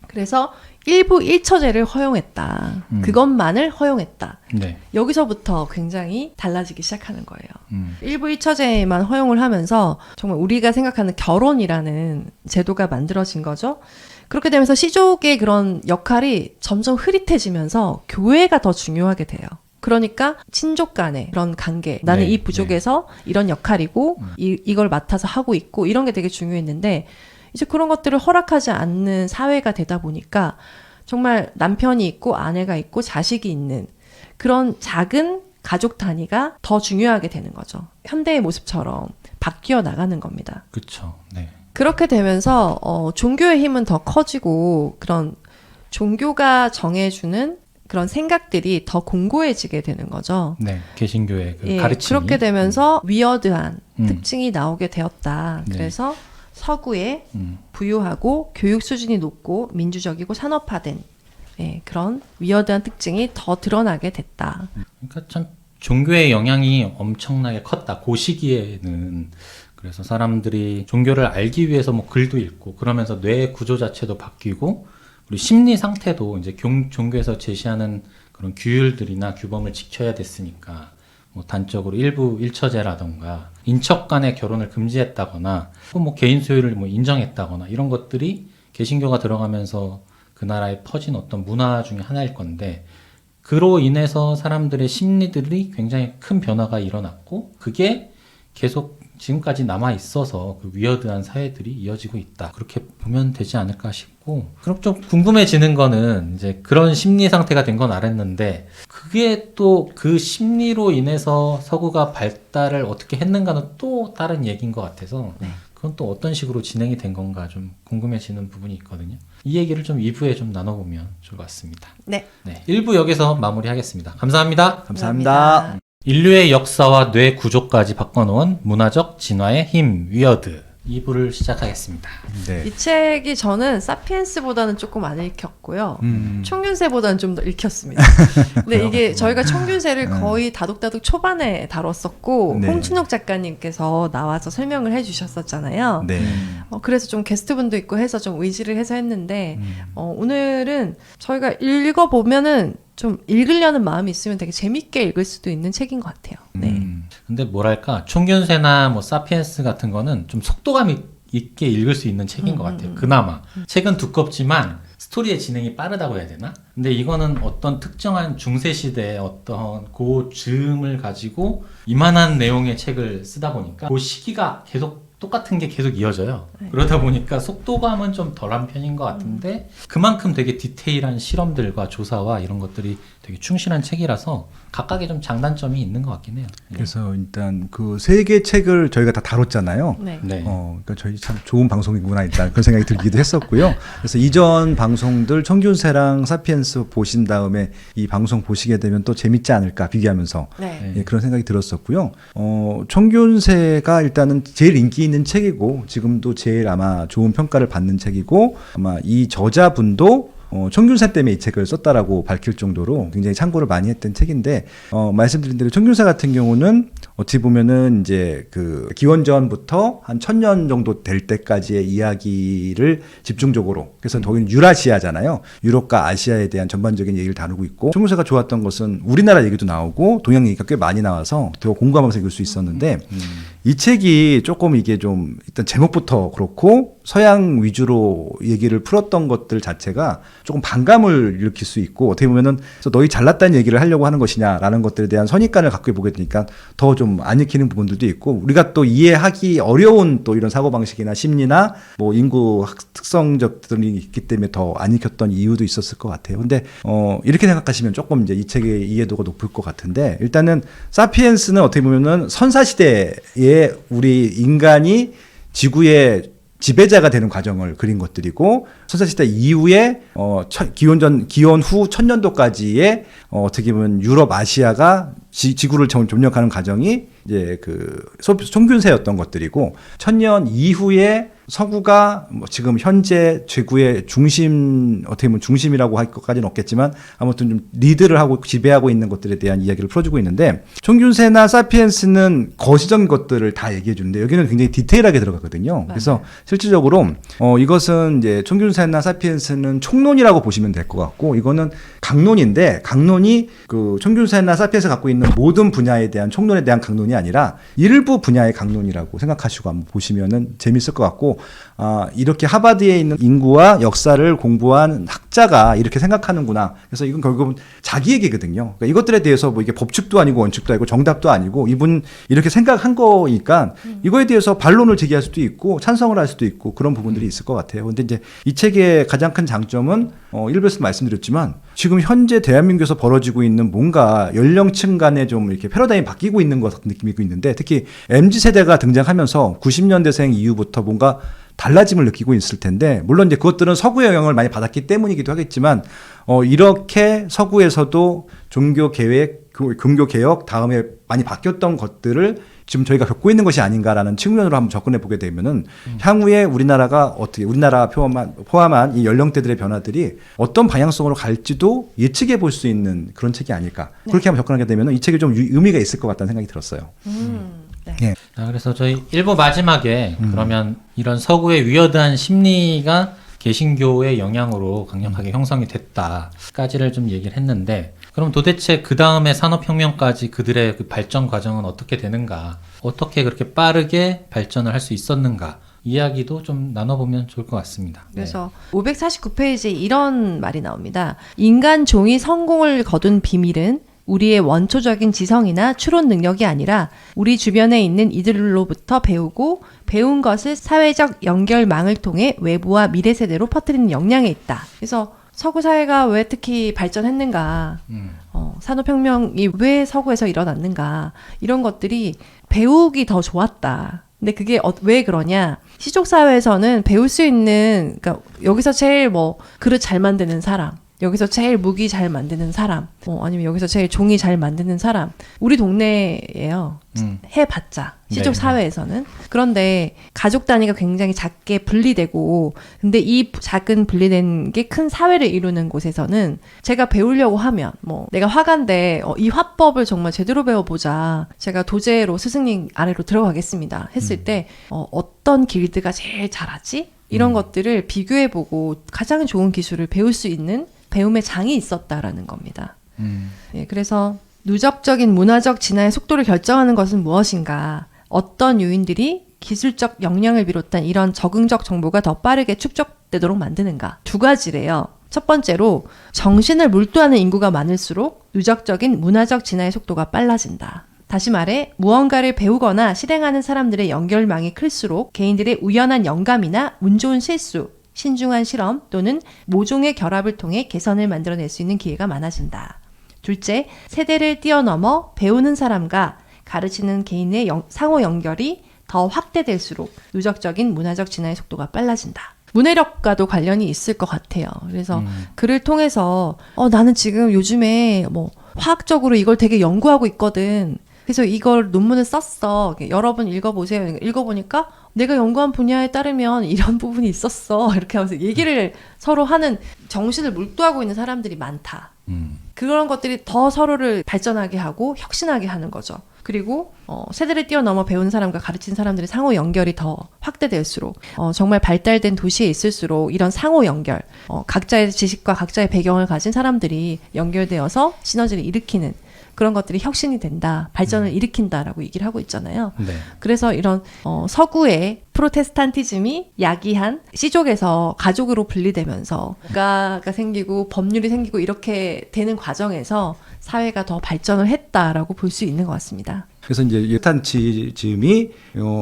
[SPEAKER 2] 그래서 일부 일처제를 허용했다. 그것만을 허용했다.
[SPEAKER 1] 네.
[SPEAKER 2] 여기서부터 굉장히 달라지기 시작하는 거예요. 일부 일처제만 허용을 하면서 정말 우리가 생각하는 결혼이라는 제도가 만들어진 거죠. 그렇게 되면서 시족의 그런 역할이 점점 흐릿해지면서 교회가 더 중요하게 돼요. 그러니까 친족 간의 그런 관계, 나는
[SPEAKER 1] 네,
[SPEAKER 2] 이 부족에서 이런 역할이고 이걸 맡아서 하고 있고 이런 게 되게 중요했는데 이제 그런 것들을 허락하지 않는 사회가 되다 보니까 정말 남편이 있고 아내가 있고 자식이 있는 그런 작은 가족 단위가 더 중요하게 되는 거죠. 현대의 모습처럼 바뀌어 나가는 겁니다.
[SPEAKER 1] 그렇죠. 네.
[SPEAKER 2] 그렇게 되면서 종교의 힘은 더 커지고 그런 종교가 정해주는 그런 생각들이 더 공고해지게 되는 거죠.
[SPEAKER 1] 네. 개신교의 그 가르침이
[SPEAKER 2] 그렇게 되면서 위어드한 특징이 나오게 되었다.
[SPEAKER 1] 네.
[SPEAKER 2] 그래서 서구에 부유하고 교육 수준이 높고 민주적이고 산업화된 그런 위어드한 특징이 더 드러나게 됐다.
[SPEAKER 1] 그러니까 참 종교의 영향이 엄청나게 컸다. 그 시기에는. 그래서 사람들이 종교를 알기 위해서 뭐 글도 읽고 그러면서 뇌 구조 자체도 바뀌고 우리 심리 상태도 이제 종교에서 제시하는 그런 규율들이나 규범을 지켜야 됐으니까 뭐 단적으로 일부 일처제라던가 인척 간의 결혼을 금지했다거나 또 뭐 개인 소유를 뭐 인정했다거나 이런 것들이 개신교가 들어가면서 그 나라에 퍼진 어떤 문화 중에 하나일 건데 그로 인해서 사람들의 심리들이 굉장히 큰 변화가 일어났고 그게 계속 지금까지 남아 있어서 그 위어드한 사회들이 이어지고 있다. 그렇게 보면 되지 않을까 싶고 그럼 좀 궁금해지는 거는 이제 그런 심리 상태가 된 건 알았는데 그게 또 그 심리로 인해서 서구가 발달을 어떻게 했는가는 또 다른 얘기인 것 같아서 그건 또 어떤 식으로 진행이 된 건가 좀 궁금해지는 부분이 있거든요. 이 얘기를 좀 2부에 좀 나눠보면 좋을 것 같습니다.
[SPEAKER 2] 네.
[SPEAKER 1] 1부 여기서 마무리하겠습니다. 감사합니다.
[SPEAKER 3] 감사합니다.
[SPEAKER 1] 인류의 역사와 뇌 구조까지 바꿔놓은 문화적 진화의 힘, 위어드 2부를 시작하겠습니다.
[SPEAKER 3] 네.
[SPEAKER 2] 이 책이 저는 사피엔스보다는 조금 안 읽혔고요. 총균세보다는 좀 더 읽혔습니다. 근데 이게 저희가 총균세를 거의 다독다독 초반에 다뤘었고
[SPEAKER 3] 네.
[SPEAKER 2] 홍춘옥 작가님께서 나와서 설명을 해주셨었잖아요.
[SPEAKER 3] 네.
[SPEAKER 2] 그래서 좀 게스트분도 있고 해서 좀 의지를 해서 했는데 오늘은 저희가 읽어보면은 좀 읽으려는 마음이 있으면 되게 재밌게 읽을 수도 있는 책인 것 같아요. 네.
[SPEAKER 1] 근데 뭐랄까 총균세나 뭐 사피엔스 같은 거는 좀 속도감 있게 읽을 수 있는 책인 것 같아요. 그나마 책은 두껍지만 스토리의 진행이 빠르다고 해야 되나? 근데 이거는 어떤 특정한 중세 시대의 어떤 그 즈음을 가지고 이만한 내용의 책을 쓰다 보니까 그 시기가 계속 똑같은 게 계속 이어져요. 그러다 보니까 속도감은 좀 덜한 편인 것 같은데 그만큼 되게 디테일한 실험들과 조사와 이런 것들이 되게 충실한 책이라서 각각의 좀 장단점이 있는 것 같긴 해요.
[SPEAKER 3] 그래서 일단 그 세 개 책을 저희가 다 다뤘잖아요.
[SPEAKER 2] 네.
[SPEAKER 1] 네.
[SPEAKER 3] 그러니까 저희 참 좋은 방송이구나 일단 그런 생각이 들기도 했었고요. 그래서 이전 방송들 총균세랑 사피엔스 보신 다음에 이 방송 보시게 되면 또 재밌지 않을까 비교하면서
[SPEAKER 2] 네.
[SPEAKER 3] 예, 그런 생각이 들었었고요. 총균세가 일단은 제일 인기 있는 책이고 지금도 제일 아마 좋은 평가를 받는 책이고 아마 이 저자분도 총균세 때문에 이 책을 썼다라고 밝힐 정도로 굉장히 참고를 많이 했던 책인데 말씀드린 대로 총균세 같은 경우는 어찌 보면은 이제 그 기원전부터 한 1000년 정도 될 때까지의 이야기를 집중적으로 그래서 거기는 유라시아잖아요. 유럽과 아시아에 대한 전반적인 얘기를 다루고 있고 총균세가 좋았던 것은 우리나라 얘기도 나오고 동양 얘기가 꽤 많이 나와서 더 공감하면서 읽을 수 있었는데 이 책이 조금 이게 좀 일단 제목부터 그렇고 서양 위주로 얘기를 풀었던 것들 자체가 조금 반감을 일으킬 수 있고 어떻게 보면은 너희 잘났다는 얘기를 하려고 하는 것이냐라는 것들에 대한 선입관을 갖고 보게 되니까 더 좀 안 읽히는 부분들도 있고 우리가 또 이해하기 어려운 또 이런 사고방식이나 심리나 뭐 인구 특성적들이 있기 때문에 더 안 읽혔던 이유도 있었을 것 같아요. 근데 이렇게 생각하시면 조금 이제 이 책의 이해도가 높을 것 같은데 일단은 사피엔스는 어떻게 보면은 선사시대에 우리 인간이 지구의 지배자가 되는 과정을 그린 것들이고 선사시대 이후에 기원 후 1000년도까지의 어떻게 보면 유럽 아시아가 지구를 점령하는 과정이 이제 그 총균세였던 것들이고 1000년 이후에 서구가 뭐 지금 현재 지구의 중심 어떻게 보면 중심이라고 할 것까지는 없겠지만 아무튼 좀 리드를 하고 지배하고 있는 것들에 대한 이야기를 풀어주고 있는데 총균세나 사피엔스는 거시적인 것들을 다 얘기해 주는데 여기는 굉장히 디테일하게 들어가거든요. 그래서 실질적으로 이것은 이제 총균세나 사피엔스는 총론이라고 보시면 될 것 같고 이거는 강론인데 강론이 그 총균세나 사피엔스 갖고 있는 모든 분야에 대한 총론에 대한 강론이 아니라 일부 분야의 강론이라고 생각하시고 한번 보시면은 재밌을 것 같고 이렇게 하버드에 있는 인구와 역사를 공부한 학자가 이렇게 생각하는구나. 그래서 이건 결국은 자기 얘기거든요. 그러니까 이것들에 대해서 뭐 이게 법칙도 아니고 원칙도 아니고 정답도 아니고 이분 이렇게 생각한 거니까 이거에 대해서 반론을 제기할 수도 있고 찬성을 할 수도 있고 그런 부분들이 있을 것 같아요. 근데 이제 이 책의 가장 큰 장점은 일부에서 말씀드렸지만 지금 현재 대한민국에서 벌어지고 있는 뭔가 연령층 간에 좀 이렇게 패러다임이 바뀌고 있는 것 같은 느낌이 있는데 특히 MZ세대가 등장하면서 90년대생 이후부터 뭔가 달라짐을 느끼고 있을 텐데 물론 이제 그것들은 서구의 영향을 많이 받았기 때문이기도 하겠지만 이렇게 서구에서도 종교 개혁 다음에 많이 바뀌었던 것들을 지금 저희가 겪고 있는 것이 아닌가라는 측면으로 한번 접근해 보게 되면은 향후에 우리나라가 어떻게 우리나라 포함한 이 연령대들의 변화들이 어떤 방향성으로 갈지도 예측해 볼 수 있는 그런 책이 아닐까. 그렇게 한번 접근하게 되면은 이 책이 좀 의미가 있을 것 같다는 생각이 들었어요.
[SPEAKER 2] 네.
[SPEAKER 3] 예.
[SPEAKER 1] 그래서 저희 1부 마지막에 그러면 이런 서구의 위어드한 심리가 개신교의 영향으로 강력하게 형성이 됐다까지를 좀 얘기를 했는데, 그럼 도대체 그 다음에 산업혁명까지 그들의 그 발전 과정은 어떻게 되는가, 어떻게 그렇게 빠르게 발전을 할 수 있었는가, 이야기도 좀 나눠보면 좋을 것 같습니다.
[SPEAKER 2] 그래서 549페이지에 이런 말이 나옵니다. 인간 종이 성공을 거둔 비밀은 우리의 원초적인 지성이나 추론 능력이 아니라 우리 주변에 있는 이들로부터 배우고 배운 것을 사회적 연결망을 통해 외부와 미래 세대로 퍼뜨리는 역량에 있다. 그래서 서구 사회가 왜 특히 발전했는가, 산업혁명이 왜 서구에서 일어났는가, 이런 것들이 배우기 더 좋았다. 근데 그게 왜 그러냐? 시족사회에서는 배울 수 있는, 그러니까 여기서 제일 뭐 그릇 잘 만드는 사람, 여기서 제일 무기 잘 만드는 사람, 아니면 여기서 제일 종이 잘 만드는 사람, 우리 동네예요. 해봤자 시족
[SPEAKER 1] 네.
[SPEAKER 2] 사회에서는. 그런데 가족 단위가 굉장히 작게 분리되고, 근데 이 작은 분리된 게 큰 사회를 이루는 곳에서는 제가 배우려고 하면, 뭐 내가 화가인데 이 화법을 정말 제대로 배워보자, 제가 도제로 스승님 아래로 들어가겠습니다 했을 때 어떤 길드가 제일 잘하지? 이런 것들을 비교해보고 가장 좋은 기술을 배울 수 있는 배움의 장이 있었다라는 겁니다. 예, 그래서 누적적인 문화적 진화의 속도를 결정하는 것은 무엇인가? 어떤 요인들이 기술적 역량을 비롯한 이런 적응적 정보가 더 빠르게 축적되도록 만드는가? 두 가지래요. 첫 번째로 정신을 몰두하는 인구가 많을수록 누적적인 문화적 진화의 속도가 빨라진다. 다시 말해 무언가를 배우거나 실행하는 사람들의 연결망이 클수록 개인들의 우연한 영감이나 운 좋은 실수, 신중한 실험 또는 모종의 결합을 통해 개선을 만들어낼 수 있는 기회가 많아진다. 둘째, 세대를 뛰어넘어 배우는 사람과 가르치는 개인의 상호 연결이 더 확대될수록 누적적인 문화적 진화의 속도가 빨라진다. 문해력과도 관련이 있을 것 같아요. 그래서 글을 통해서 나는 지금 요즘에 뭐 화학적으로 이걸 되게 연구하고 있거든. 그래서 이걸 논문을 썼어. 여러분 읽어보세요. 읽어보니까 내가 연구한 분야에 따르면 이런 부분이 있었어. 이렇게 하면서 얘기를 서로 하는, 정신을 몰두하고 있는 사람들이 많다. 그런 것들이 더 서로를 발전하게 하고 혁신하게 하는 거죠. 그리고 세대를 뛰어넘어 배우는 사람과 가르치는 사람들의 상호 연결이 더 확대될수록 정말 발달된 도시에 있을수록 이런 상호 연결, 각자의 지식과 각자의 배경을 가진 사람들이 연결되어서 시너지를 일으키는 그런 것들이 혁신이 된다, 발전을 일으킨다라고 얘기를 하고 있잖아요.
[SPEAKER 1] 네.
[SPEAKER 2] 그래서 이런 서구의 프로테스탄티즘이 야기한 시족에서 가족으로 분리되면서 국가가 생기고 법률이 생기고 이렇게 되는 과정에서 사회가 더 발전을 했다라고 볼 수 있는 것 같습니다.
[SPEAKER 3] 그래서 이제 프로테스탄티즘이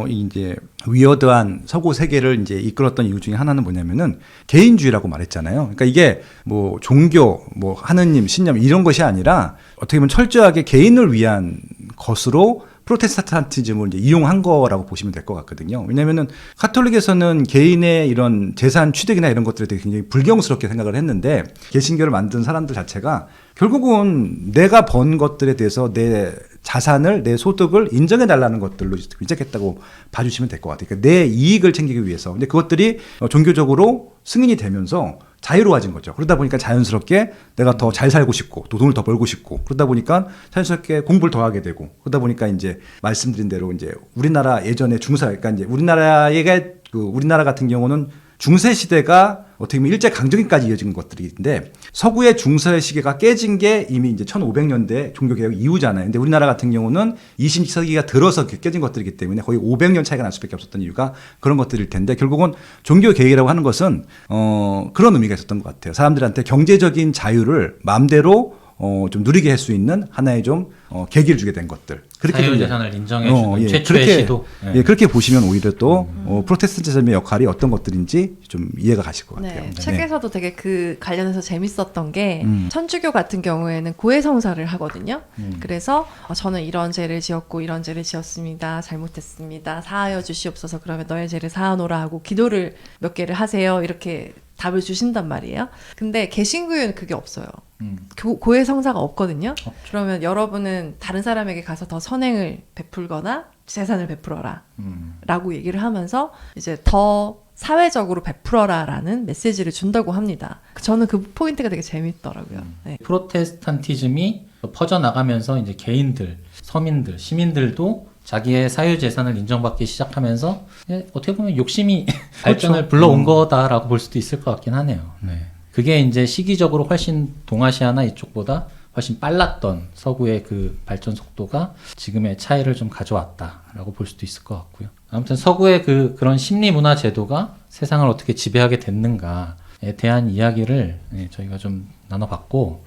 [SPEAKER 3] 이제 위어드한 서구 세계를 이제 이끌었던 이유 중에 하나는 뭐냐면은 개인주의라고 말했잖아요. 그러니까 이게 뭐 종교, 뭐 하느님, 신념 이런 것이 아니라 어떻게 보면 철저하게 개인을 위한 것으로 프로테스탄티즘을 이제 이용한 거라고 보시면 될 것 같거든요. 왜냐면은 카톨릭에서는 개인의 이런 재산 취득이나 이런 것들에 대해 굉장히 불경스럽게 생각을 했는데, 개신교를 만든 사람들 자체가 결국은 내가 번 것들에 대해서 내 자산을, 내 소득을 인정해 달라는 것들로 시작했다고 봐주시면 될 것 같아요. 그러니까 내 이익을 챙기기 위해서. 근데 그것들이 종교적으로 승인이 되면서 자유로워진 거죠. 그러다 보니까 자연스럽게 내가 더 잘 살고 싶고 또 돈을 더 벌고 싶고, 그러다 보니까 자연스럽게 공부를 더 하게 되고, 그러다 보니까 이제 말씀드린 대로 이제 우리나라 예전에 중사, 그러니까 이제 우리나라 같은 경우는 중세 시대가 어떻게 보면 일제 강점기까지 이어진 것들인데, 서구의 중세 시기가 깨진 게 이미 이제 1500년대 종교 개혁 이후잖아요. 근데 우리나라 같은 경우는 20세기가 들어서 깨진 것들이기 때문에 거의 500년 차이가 날 수밖에 없었던 이유가 그런 것들일 텐데, 결국은 종교 개혁이라고 하는 것은 그런 의미가 있었던 것 같아요. 사람들한테 경제적인 자유를 마음대로 좀 누리게 할 수 있는 하나의 좀 계기를 주게 된 것들. 그렇게
[SPEAKER 1] 자유재산을 인정해주는 최초의
[SPEAKER 3] 그렇게,
[SPEAKER 1] 시도.
[SPEAKER 3] 예, 그렇게 보시면 오히려 또 프로테스탄티즘의 역할이 어떤 것들인지 좀 이해가 가실 것 같아요.
[SPEAKER 2] 네, 책에서도 되게 그 관련해서 재밌었던 게 천주교 같은 경우에는 고해성사를 하거든요. 그래서 저는 이런 죄를 지었고 이런 죄를 지었습니다. 잘못했습니다. 사하여 주시옵소서. 그러면 너의 죄를 사하노라 하고 기도를 몇 개를 하세요. 이렇게 답을 주신단 말이에요. 근데 개신교에는 그게 없어요. 고해성사가 없거든요. 그러면 여러분은 다른 사람에게 가서 더 선행을 베풀거나 재산을 베풀어라 라고 얘기를 하면서 이제 더 사회적으로 베풀어라라는 메시지를 준다고 합니다. 저는 그 포인트가 되게 재밌더라고요. 네.
[SPEAKER 1] 프로테스탄티즘이 퍼져나가면서 이제 개인들, 서민들, 시민들도 자기의 사유재산을 인정받기 시작하면서 어떻게 보면 욕심이 발전을 불러온 거다라고 볼 수도 있을 것 같긴 하네요. 네. 그게 이제 시기적으로 훨씬 동아시아나 이쪽보다 훨씬 빨랐던 서구의 그 발전 속도가 지금의 차이를 좀 가져왔다라고 볼 수도 있을 것 같고요. 아무튼 서구의 그런 심리 문화 제도가 세상을 어떻게 지배하게 됐는가에 대한 이야기를 저희가 좀 나눠봤고,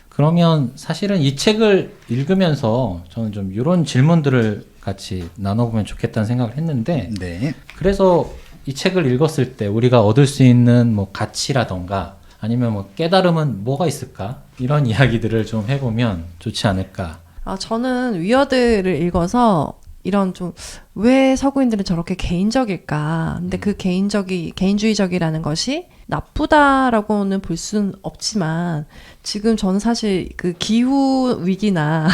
[SPEAKER 1] 그러면 사실은 이 책을 읽으면서 저는 좀 이런 질문들을 같이 나눠보면 좋겠다는 생각을 했는데,
[SPEAKER 3] 네.
[SPEAKER 1] 그래서 이 책을 읽었을 때 우리가 얻을 수 있는 뭐 가치라던가 아니면 뭐 깨달음은 뭐가 있을까? 이런 이야기들을 좀 해보면 좋지 않을까.
[SPEAKER 2] 저는 위어드를 읽어서 이런 좀 왜 서구인들은 저렇게 개인적일까? 근데 그 개인주의적이라는 것이 나쁘다라고는 볼 수는 없지만 지금 저는 사실 그 기후 위기나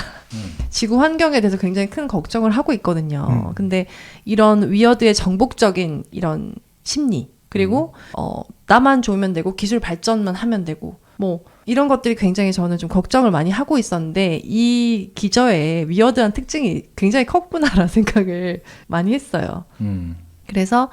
[SPEAKER 2] 지구 환경에 대해서 굉장히 큰 걱정을 하고 있거든요. 근데 이런 위어드의 정복적인 이런 심리 그리고 나만 좋으면 되고 기술 발전만 하면 되고 뭐 이런 것들이 굉장히 저는 좀 걱정을 많이 하고 있었는데 이 기저에 위어드한 특징이 굉장히 컸구나라는 생각을 많이 했어요. 그래서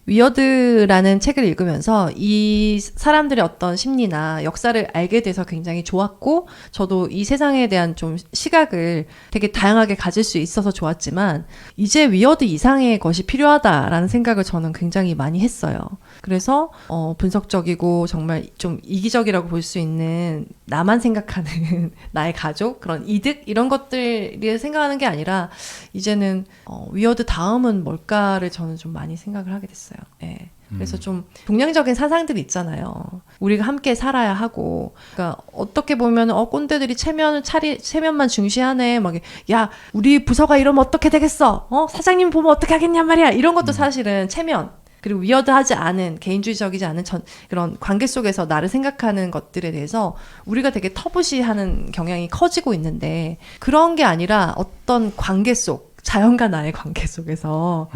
[SPEAKER 2] 위어드라는 책을 읽으면서 이 사람들의 어떤 심리나 역사를 알게 돼서 굉장히 좋았고, 저도 이 세상에 대한 좀 시각을 되게 다양하게 가질 수 있어서 좋았지만 이제 위어드 이상의 것이 필요하다라는 생각을 저는 굉장히 많이 했어요. 그래서 분석적이고 정말 좀 이기적이라고 볼 수 있는 나만 생각하는 나의 가족, 그런 이득 이런 것들을 생각하는 게 아니라 이제는 위어드 다음은 뭘까를 저는 좀 많이 생각을 하게 됐어요. 네. 그래서 좀 동양적인 사상들이 있잖아요. 우리가 함께 살아야 하고, 그러니까 어떻게 보면 꼰대들이 체면만 중시하네. 막 야, 우리 부서가 이러면 어떻게 되겠어? 사장님 보면 어떻게 하겠냔 말이야. 이런 것도 사실은 체면. 그리고 위어드하지 않은, 개인주의적이지 않은 그런 관계 속에서 나를 생각하는 것들에 대해서 우리가 되게 터부시하는 경향이 커지고 있는데, 그런 게 아니라 어떤 관계 속, 자연과 나의 관계 속에서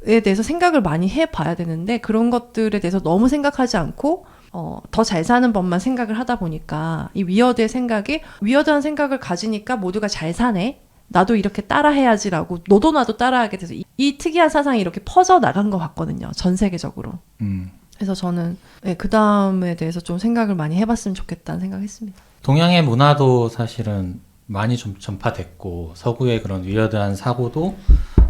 [SPEAKER 2] 에 대해서 생각을 많이 해봐야 되는데, 그런 것들에 대해서 너무 생각하지 않고 더 잘 사는 법만 생각을 하다 보니까 이 위어드의 생각이, 위어드한 생각을 가지니까 모두가 잘 사네, 나도 이렇게 따라해야지라고 너도 나도 따라하게 돼서 이 특이한 사상이 이렇게 퍼져 나간 것 같거든요, 전 세계적으로. 그래서 저는 그 다음에 대해서 좀 생각을 많이 해봤으면 좋겠다는 생각했습니다.
[SPEAKER 1] 동양의 문화도 사실은 많이 좀 전파됐고, 서구의 그런 위어드한 사고도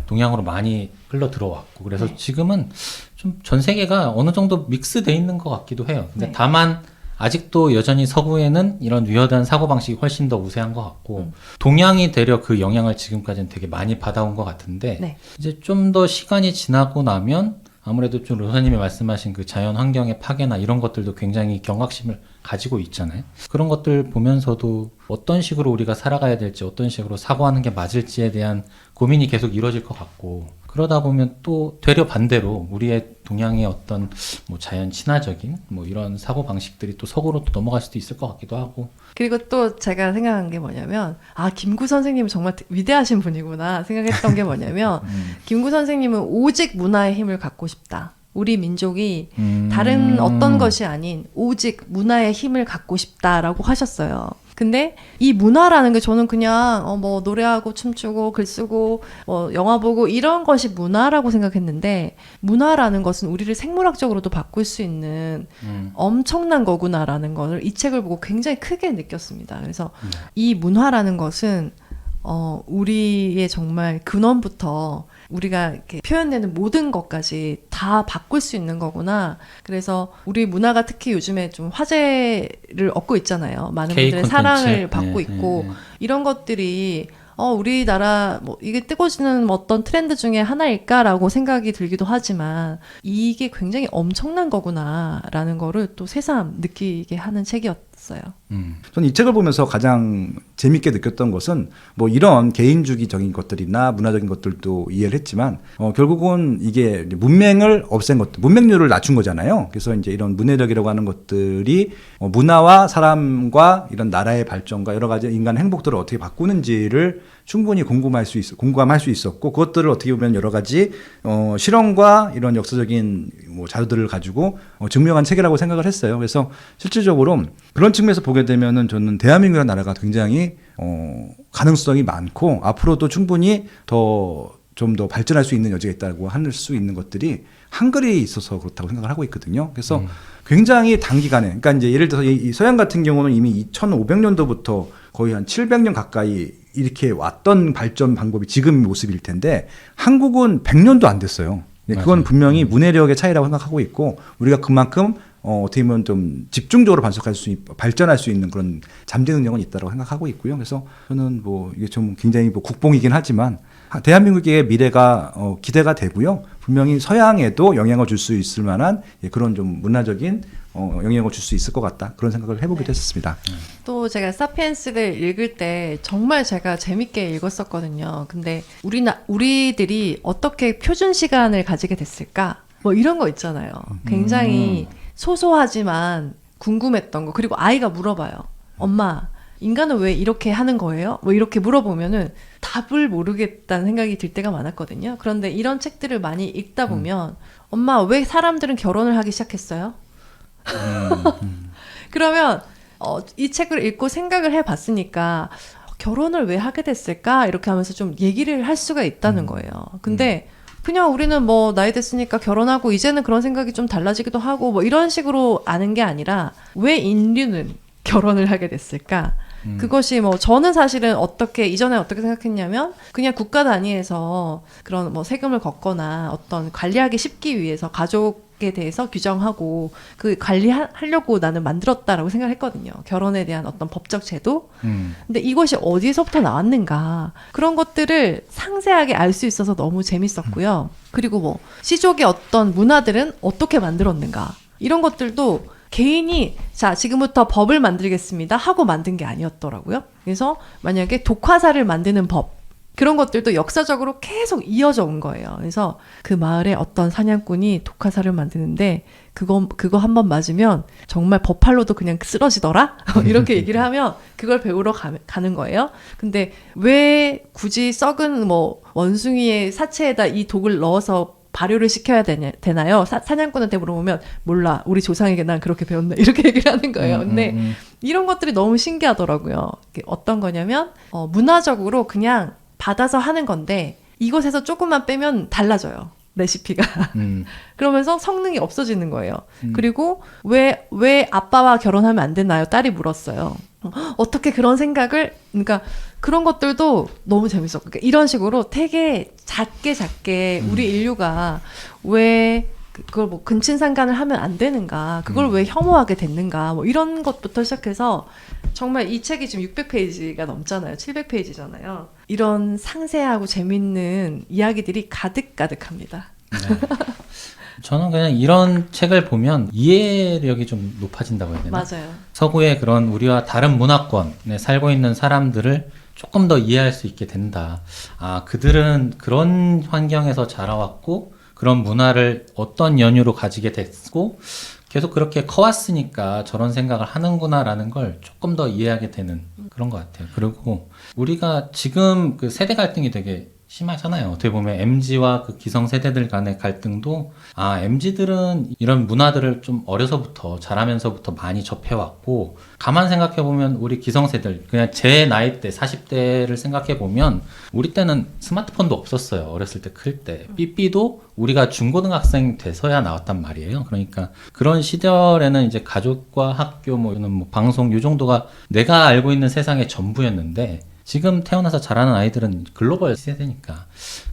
[SPEAKER 1] 동양으로 많이 흘러 들어왔고, 그래서
[SPEAKER 2] 네.
[SPEAKER 1] 지금은 좀 전 세계가 어느 정도 믹스돼 있는 것 같기도 해요. 근데
[SPEAKER 2] 네.
[SPEAKER 1] 다만 아직도 여전히 서구에는 이런 위어드한 사고방식이 훨씬 더 우세한 것 같고, 동양이 되려 그 영향을 지금까지는 되게 많이 받아온 것 같은데,
[SPEAKER 2] 네.
[SPEAKER 1] 이제 좀 더 시간이 지나고 나면 아무래도 좀 로사님이 말씀하신 그 자연 환경의 파괴나 이런 것들도 굉장히 경각심을 가지고 있잖아요. 그런 것들 보면서도 어떤 식으로 우리가 살아가야 될지, 어떤 식으로 사고하는 게 맞을지에 대한 고민이 계속 이루어질 것 같고, 그러다 보면 또 되려 반대로 우리의 동양의 어떤 뭐 자연 친화적인 뭐 이런 사고 방식들이 또 서구로 또 넘어갈 수도 있을 것 같기도 하고.
[SPEAKER 2] 그리고 또 제가 생각한 게 뭐냐면, 김구 선생님은 정말 위대하신 분이구나 생각했던 게 뭐냐면 김구 선생님은 오직 문화의 힘을 갖고 싶다. 우리 민족이 다른 어떤 것이 아닌 오직 문화의 힘을 갖고 싶다라고 하셨어요. 근데 이 문화라는 게 저는 그냥 뭐 노래하고 춤추고 글 쓰고 뭐 영화 보고 이런 것이 문화라고 생각했는데, 문화라는 것은 우리를 생물학적으로도 바꿀 수 있는 엄청난 거구나라는 것을 이 책을 보고 굉장히 크게 느꼈습니다. 그래서 이 문화라는 것은 우리의 정말 근원부터 우리가 이렇게 표현되는 모든 것까지 다 바꿀 수 있는 거구나. 그래서 우리 문화가 특히 요즘에 좀 화제를 얻고 있잖아요. 많은 분들의 사랑을 받고 있고, 이런 것들이 우리나라 뭐 이게 뜨거워지는 어떤 트렌드 중에 하나일까라고 생각이 들기도 하지만 이게 굉장히 엄청난 거구나라는 거를 또 새삼 느끼게 하는 책이었어요.
[SPEAKER 3] 저는 이 책을 보면서 가장 재밌게 느꼈던 것은 뭐 이런 개인주의적인 것들이나 문화적인 것들도 이해를 했지만 결국은 이게 문맹을 없앤 것들, 문맹률을 낮춘 거잖아요. 그래서 이제 이런 문해력이라고 하는 것들이 문화와 사람과 이런 나라의 발전과 여러 가지 인간 행복들을 어떻게 바꾸는지를 충분히 공감할 수 있었고 그것들을 어떻게 보면 여러 가지 실험과 이런 역사적인 뭐 자료들을 가지고 증명한 책이라고 생각을 했어요. 그래서 실질적으로 그런 측면에서 보게 되면은 저는 대한민국이라는 나라가 굉장히 가능성이 많고 앞으로도 충분히 좀 더 발전할 수 있는 여지가 있다고 할 수 있는 것들이 한글이 있어서 그렇다고 생각을 하고 있거든요. 그래서 굉장히 단기간에, 그러니까 이제 예를 들어서 이 서양 같은 경우는 이미 2500년도부터 거의 한 700년 가까이 이렇게 왔던 발전 방법이 지금 모습일 텐데 한국은 100년도 안 됐어요. 그건
[SPEAKER 1] 맞아요.
[SPEAKER 3] 분명히 문해력의 차이라고 생각하고 있고 우리가 그만큼 어떻게 보면 좀 집중적으로 발전할 수 있는 그런 잠재 능력은 있다고 생각하고 있고요. 그래서 저는 뭐 이게 좀 굉장히 뭐 국뽕이긴 하지만 대한민국의 미래가 기대가 되고요. 분명히 서양에도 영향을 줄 수 있을 만한 그런 좀 문화적인 영향을 줄 수 있을 것 같다. 그런 생각을 해보기도 했었습니다.
[SPEAKER 2] 또 제가 사피엔스를 읽을 때 정말 제가 재밌게 읽었었거든요. 근데 우리들이 어떻게 표준 시간을 가지게 됐을까? 뭐 이런 거 있잖아요. 굉장히 소소하지만 궁금했던 거. 그리고 아이가 물어봐요. 엄마, 인간은 왜 이렇게 하는 거예요? 뭐 이렇게 물어보면은 답을 모르겠다는 생각이 들 때가 많았거든요. 그런데 이런 책들을 많이 읽다 보면 엄마, 왜 사람들은 결혼을 하기 시작했어요? 그러면 이 책을 읽고 생각을 해봤으니까 결혼을 왜 하게 됐을까? 이렇게 하면서 좀 얘기를 할 수가 있다는 거예요. 근데 그냥 우리는 뭐 나이 됐으니까 결혼하고 이제는 그런 생각이 좀 달라지기도 하고 뭐 이런 식으로 아는 게 아니라 왜 인류는 결혼을 하게 됐을까? 그것이 뭐 저는 사실은 이전에 어떻게 생각했냐면 그냥 국가 단위에서 그런 뭐 세금을 걷거나 어떤 관리하기 쉽기 위해서 가족에 대해서 규정하고 그 관리하려고 나는 만들었다라고 생각했거든요. 결혼에 대한 어떤 법적 제도. 근데 이것이 어디서부터 나왔는가 그런 것들을 상세하게 알 수 있어서 너무 재밌었고요. 그리고 뭐 시족의 어떤 문화들은 어떻게 만들었는가 이런 것들도 개인이 자 지금부터 법을 만들겠습니다 하고 만든 게 아니었더라고요. 그래서 만약에 독화사를 만드는 법 그런 것들도 역사적으로 계속 이어져 온 거예요. 그래서 그 마을에 어떤 사냥꾼이 독화사를 만드는데 그거 한번 맞으면 정말 버팔로도 그냥 쓰러지더라? 이렇게 얘기를 하면 그걸 배우러 가는 거예요. 근데 왜 굳이 썩은 뭐 원숭이의 사체에다 이 독을 넣어서 발효를 시켜야 되나요? 사냥꾼한테 물어보면 몰라. 우리 조상에게 난 그렇게 배웠나. 이렇게 얘기를 하는 거예요. 근데 이런 것들이 너무 신기하더라고요. 어떤 거냐면 문화적으로 그냥 받아서 하는 건데 이것에서 조금만 빼면 달라져요. 레시피가. 그러면서 성능이 없어지는 거예요. 그리고 왜 아빠와 결혼하면 안 되나요? 딸이 물었어요. 어떻게 그런 생각을 그러니까 그런 것들도 너무 재밌었고 그러니까 이런 식으로 되게 작게 우리 인류가 왜 그걸 뭐 근친상간을 하면 안 되는가 그걸 왜 혐오하게 됐는가 뭐 이런 것부터 시작해서 정말 이 책이 지금 600페이지가 넘잖아요. 700페이지잖아요. 이런 상세하고 재밌는 이야기들이 가득가득합니다.
[SPEAKER 1] 네. 저는 그냥 이런 책을 보면 이해력이 좀 높아진다고 해야 되나?
[SPEAKER 2] 맞아요.
[SPEAKER 1] 서구의 그런 우리와 다른 문화권에 살고 있는 사람들을 조금 더 이해할 수 있게 된다. 아, 그들은 그런 환경에서 자라왔고 그런 문화를 어떤 연유로 가지게 됐고 계속 그렇게 커왔으니까 저런 생각을 하는구나라는 걸 조금 더 이해하게 되는 그런 것 같아요. 그리고 우리가 지금 그 세대 갈등이 되게 심하잖아요. 어떻게 보면 MZ와 그 기성 세대들 간의 갈등도 MZ들은 이런 문화들을 좀 어려서부터 자라면서부터 많이 접해왔고 가만 생각해보면 우리 기성세대들 그냥 제 나이 때 40대를 생각해보면 우리 때는 스마트폰도 없었어요. 어렸을 때 클 때. 삐삐도 우리가 중고등학생 돼서야 나왔단 말이에요. 그러니까 그런 시절에는 이제 가족과 학교 뭐 방송 요 정도가 내가 알고 있는 세상의 전부였는데 지금 태어나서 자라는 아이들은 글로벌 세대니까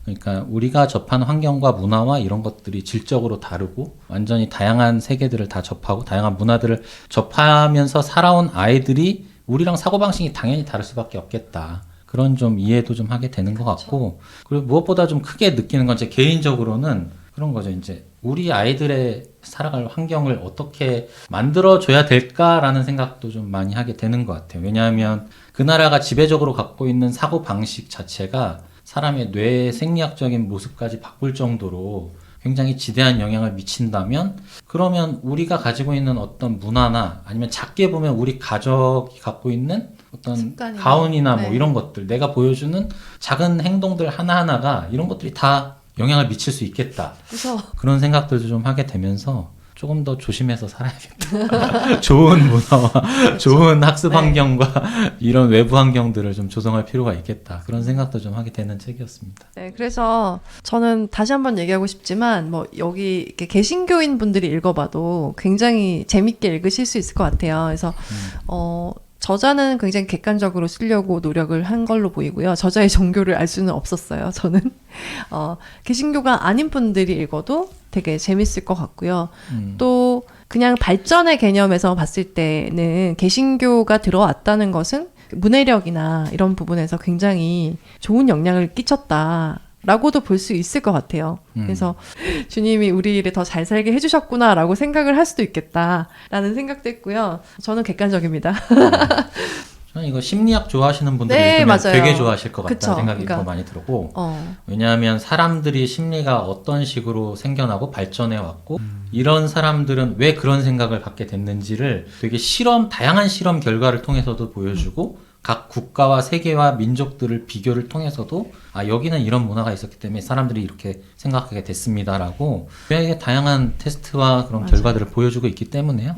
[SPEAKER 1] 그러니까 우리가 접한 환경과 문화와 이런 것들이 질적으로 다르고 완전히 다양한 세계들을 다 접하고 다양한 문화들을 접하면서 살아온 아이들이 우리랑 사고방식이 당연히 다를 수밖에 없겠다. 그런 좀 이해도 좀 하게 되는 것 같고 그리고 무엇보다 좀 크게 느끼는 건 제 개인적으로는 그런 거죠. 이제 우리 아이들의 살아갈 환경을 어떻게 만들어줘야 될까라는 생각도 좀 많이 하게 되는 것 같아요. 왜냐하면 그 나라가 지배적으로 갖고 있는 사고방식 자체가 사람의 뇌의 생리학적인 모습까지 바꿀 정도로 굉장히 지대한 영향을 미친다면 그러면 우리가 가지고 있는 어떤 문화나 아니면 작게 보면 우리 가족이 갖고 있는 어떤
[SPEAKER 2] 습관이나.
[SPEAKER 1] 가운이나 뭐
[SPEAKER 2] 네.
[SPEAKER 1] 이런 것들, 내가 보여주는 작은 행동들 하나하나가 이런 것들이 다 영향을 미칠 수 있겠다.
[SPEAKER 2] 그래서
[SPEAKER 1] 그런 생각들도 좀 하게 되면서 조금 더 조심해서 살아야겠다. 좋은 문화와 좋은 학습
[SPEAKER 2] 네.
[SPEAKER 1] 환경과 이런 외부 환경들을 좀 조성할 필요가 있겠다. 그런 생각도 좀 하게 되는 책이었습니다.
[SPEAKER 2] 네, 그래서 저는 다시 한번 얘기하고 싶지만 뭐 여기 이렇게 개신교인 분들이 읽어봐도 굉장히 재밌게 읽으실 수 있을 것 같아요. 그래서 저자는 굉장히 객관적으로 쓰려고 노력을 한 걸로 보이고요. 저자의 종교를 알 수는 없었어요. 저는 개신교가 아닌 분들이 읽어도 되게 재밌을 것 같고요. 또 그냥 발전의 개념에서 봤을 때는 개신교가 들어왔다는 것은 문해력이나 이런 부분에서 굉장히 좋은 영향을 끼쳤다. 라고도 볼 수 있을 것 같아요. 그래서 주님이 우리 일을 더 잘 살게 해주셨구나 라고 생각을 할 수도 있겠다라는 생각도 했고요. 저는 객관적입니다.
[SPEAKER 1] 저는 이거 심리학 좋아하시는 분들이
[SPEAKER 2] 네,
[SPEAKER 1] 읽으면
[SPEAKER 2] 맞아요.
[SPEAKER 1] 되게 좋아하실 것 같다는
[SPEAKER 2] 그쵸.
[SPEAKER 1] 생각이
[SPEAKER 2] 그러니까.
[SPEAKER 1] 더 많이 들고
[SPEAKER 2] 어,
[SPEAKER 1] 왜냐하면 사람들이 심리가 어떤 식으로 생겨나고 발전해 왔고 이런 사람들은 왜 그런 생각을 갖게 됐는지를 되게 다양한 실험 결과를 통해서도 보여주고 각 국가와 세계와 민족들을 비교를 통해서도 여기는 이런 문화가 있었기 때문에 사람들이 이렇게 생각하게 됐습니다라고 되게 다양한 테스트와 그런
[SPEAKER 2] 맞아요.
[SPEAKER 1] 결과들을 보여주고 있기 때문에요.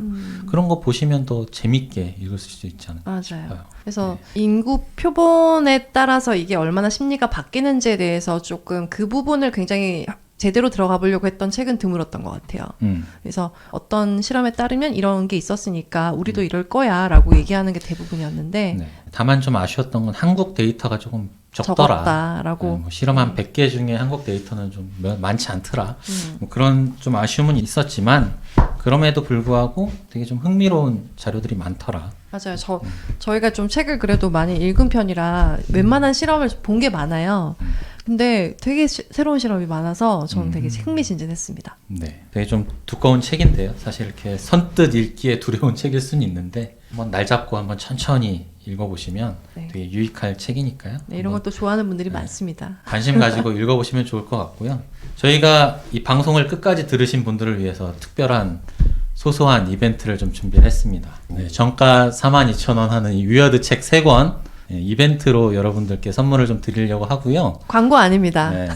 [SPEAKER 1] 그런 거 보시면 더 재밌게 읽을 수 있지 않을까
[SPEAKER 2] 맞아요.
[SPEAKER 1] 싶어요.
[SPEAKER 2] 그래서 인구 표본에 따라서 이게 얼마나 심리가 바뀌는지에 대해서 조금 그 부분을 굉장히 제대로 들어가 보려고 했던 책은 드물었던 것 같아요. 그래서 어떤 실험에 따르면 이런 게 있었으니까 우리도 이럴 거야 라고 얘기하는 게 대부분이었는데
[SPEAKER 1] 네. 다만 좀 아쉬웠던 건 한국 데이터가 조금 적더라.
[SPEAKER 2] 적었다라고.
[SPEAKER 1] 뭐 실험 한 100개 중에 한국 데이터는 좀 많지 않더라. 뭐 그런 좀 아쉬움은 있었지만 그럼에도 불구하고 되게 좀 흥미로운 자료들이 많더라.
[SPEAKER 2] 맞아요. 저희가 좀 책을 그래도 많이 읽은 편이라 웬만한 실험을 본 게 많아요. 근데 되게 새로운 실험이 많아서 저는 되게 흥미진진했습니다.
[SPEAKER 1] 네. 되게 좀 두꺼운 책인데요. 사실 이렇게 선뜻 읽기에 두려운 책일 수는 있는데 한번 날 잡고 한번 천천히 읽어보시면
[SPEAKER 2] 네.
[SPEAKER 1] 되게 유익할 책이니까요.
[SPEAKER 2] 네, 이런
[SPEAKER 1] 한번
[SPEAKER 2] 것도 좋아하는 분들이 많습니다.
[SPEAKER 1] 관심 가지고 읽어보시면 좋을 것 같고요. 저희가 이 방송을 끝까지 들으신 분들을 위해서 특별한 소소한 이벤트를 좀 준비를 했습니다. 네, 정가 42,000원 하는 이 위어드 책 3권 이벤트로 여러분들께 선물을 좀 드리려고 하고요.
[SPEAKER 2] 광고 아닙니다.
[SPEAKER 1] 네.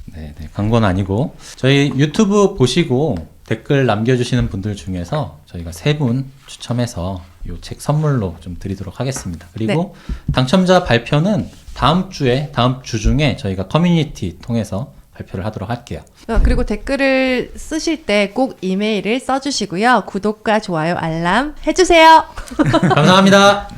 [SPEAKER 1] 네, 광고는 아니고 저희 유튜브 보시고 댓글 남겨주시는 분들 중에서 저희가 3분 추첨해서 이 책 선물로 좀 드리도록 하겠습니다. 그리고 당첨자 발표는 다음 주 중에 저희가 커뮤니티 통해서 발표를 하도록 할게요.
[SPEAKER 2] 그리고 댓글을 쓰실 때 꼭 이메일을 써주시고요. 구독과 좋아요, 알람 해주세요.
[SPEAKER 1] 감사합니다.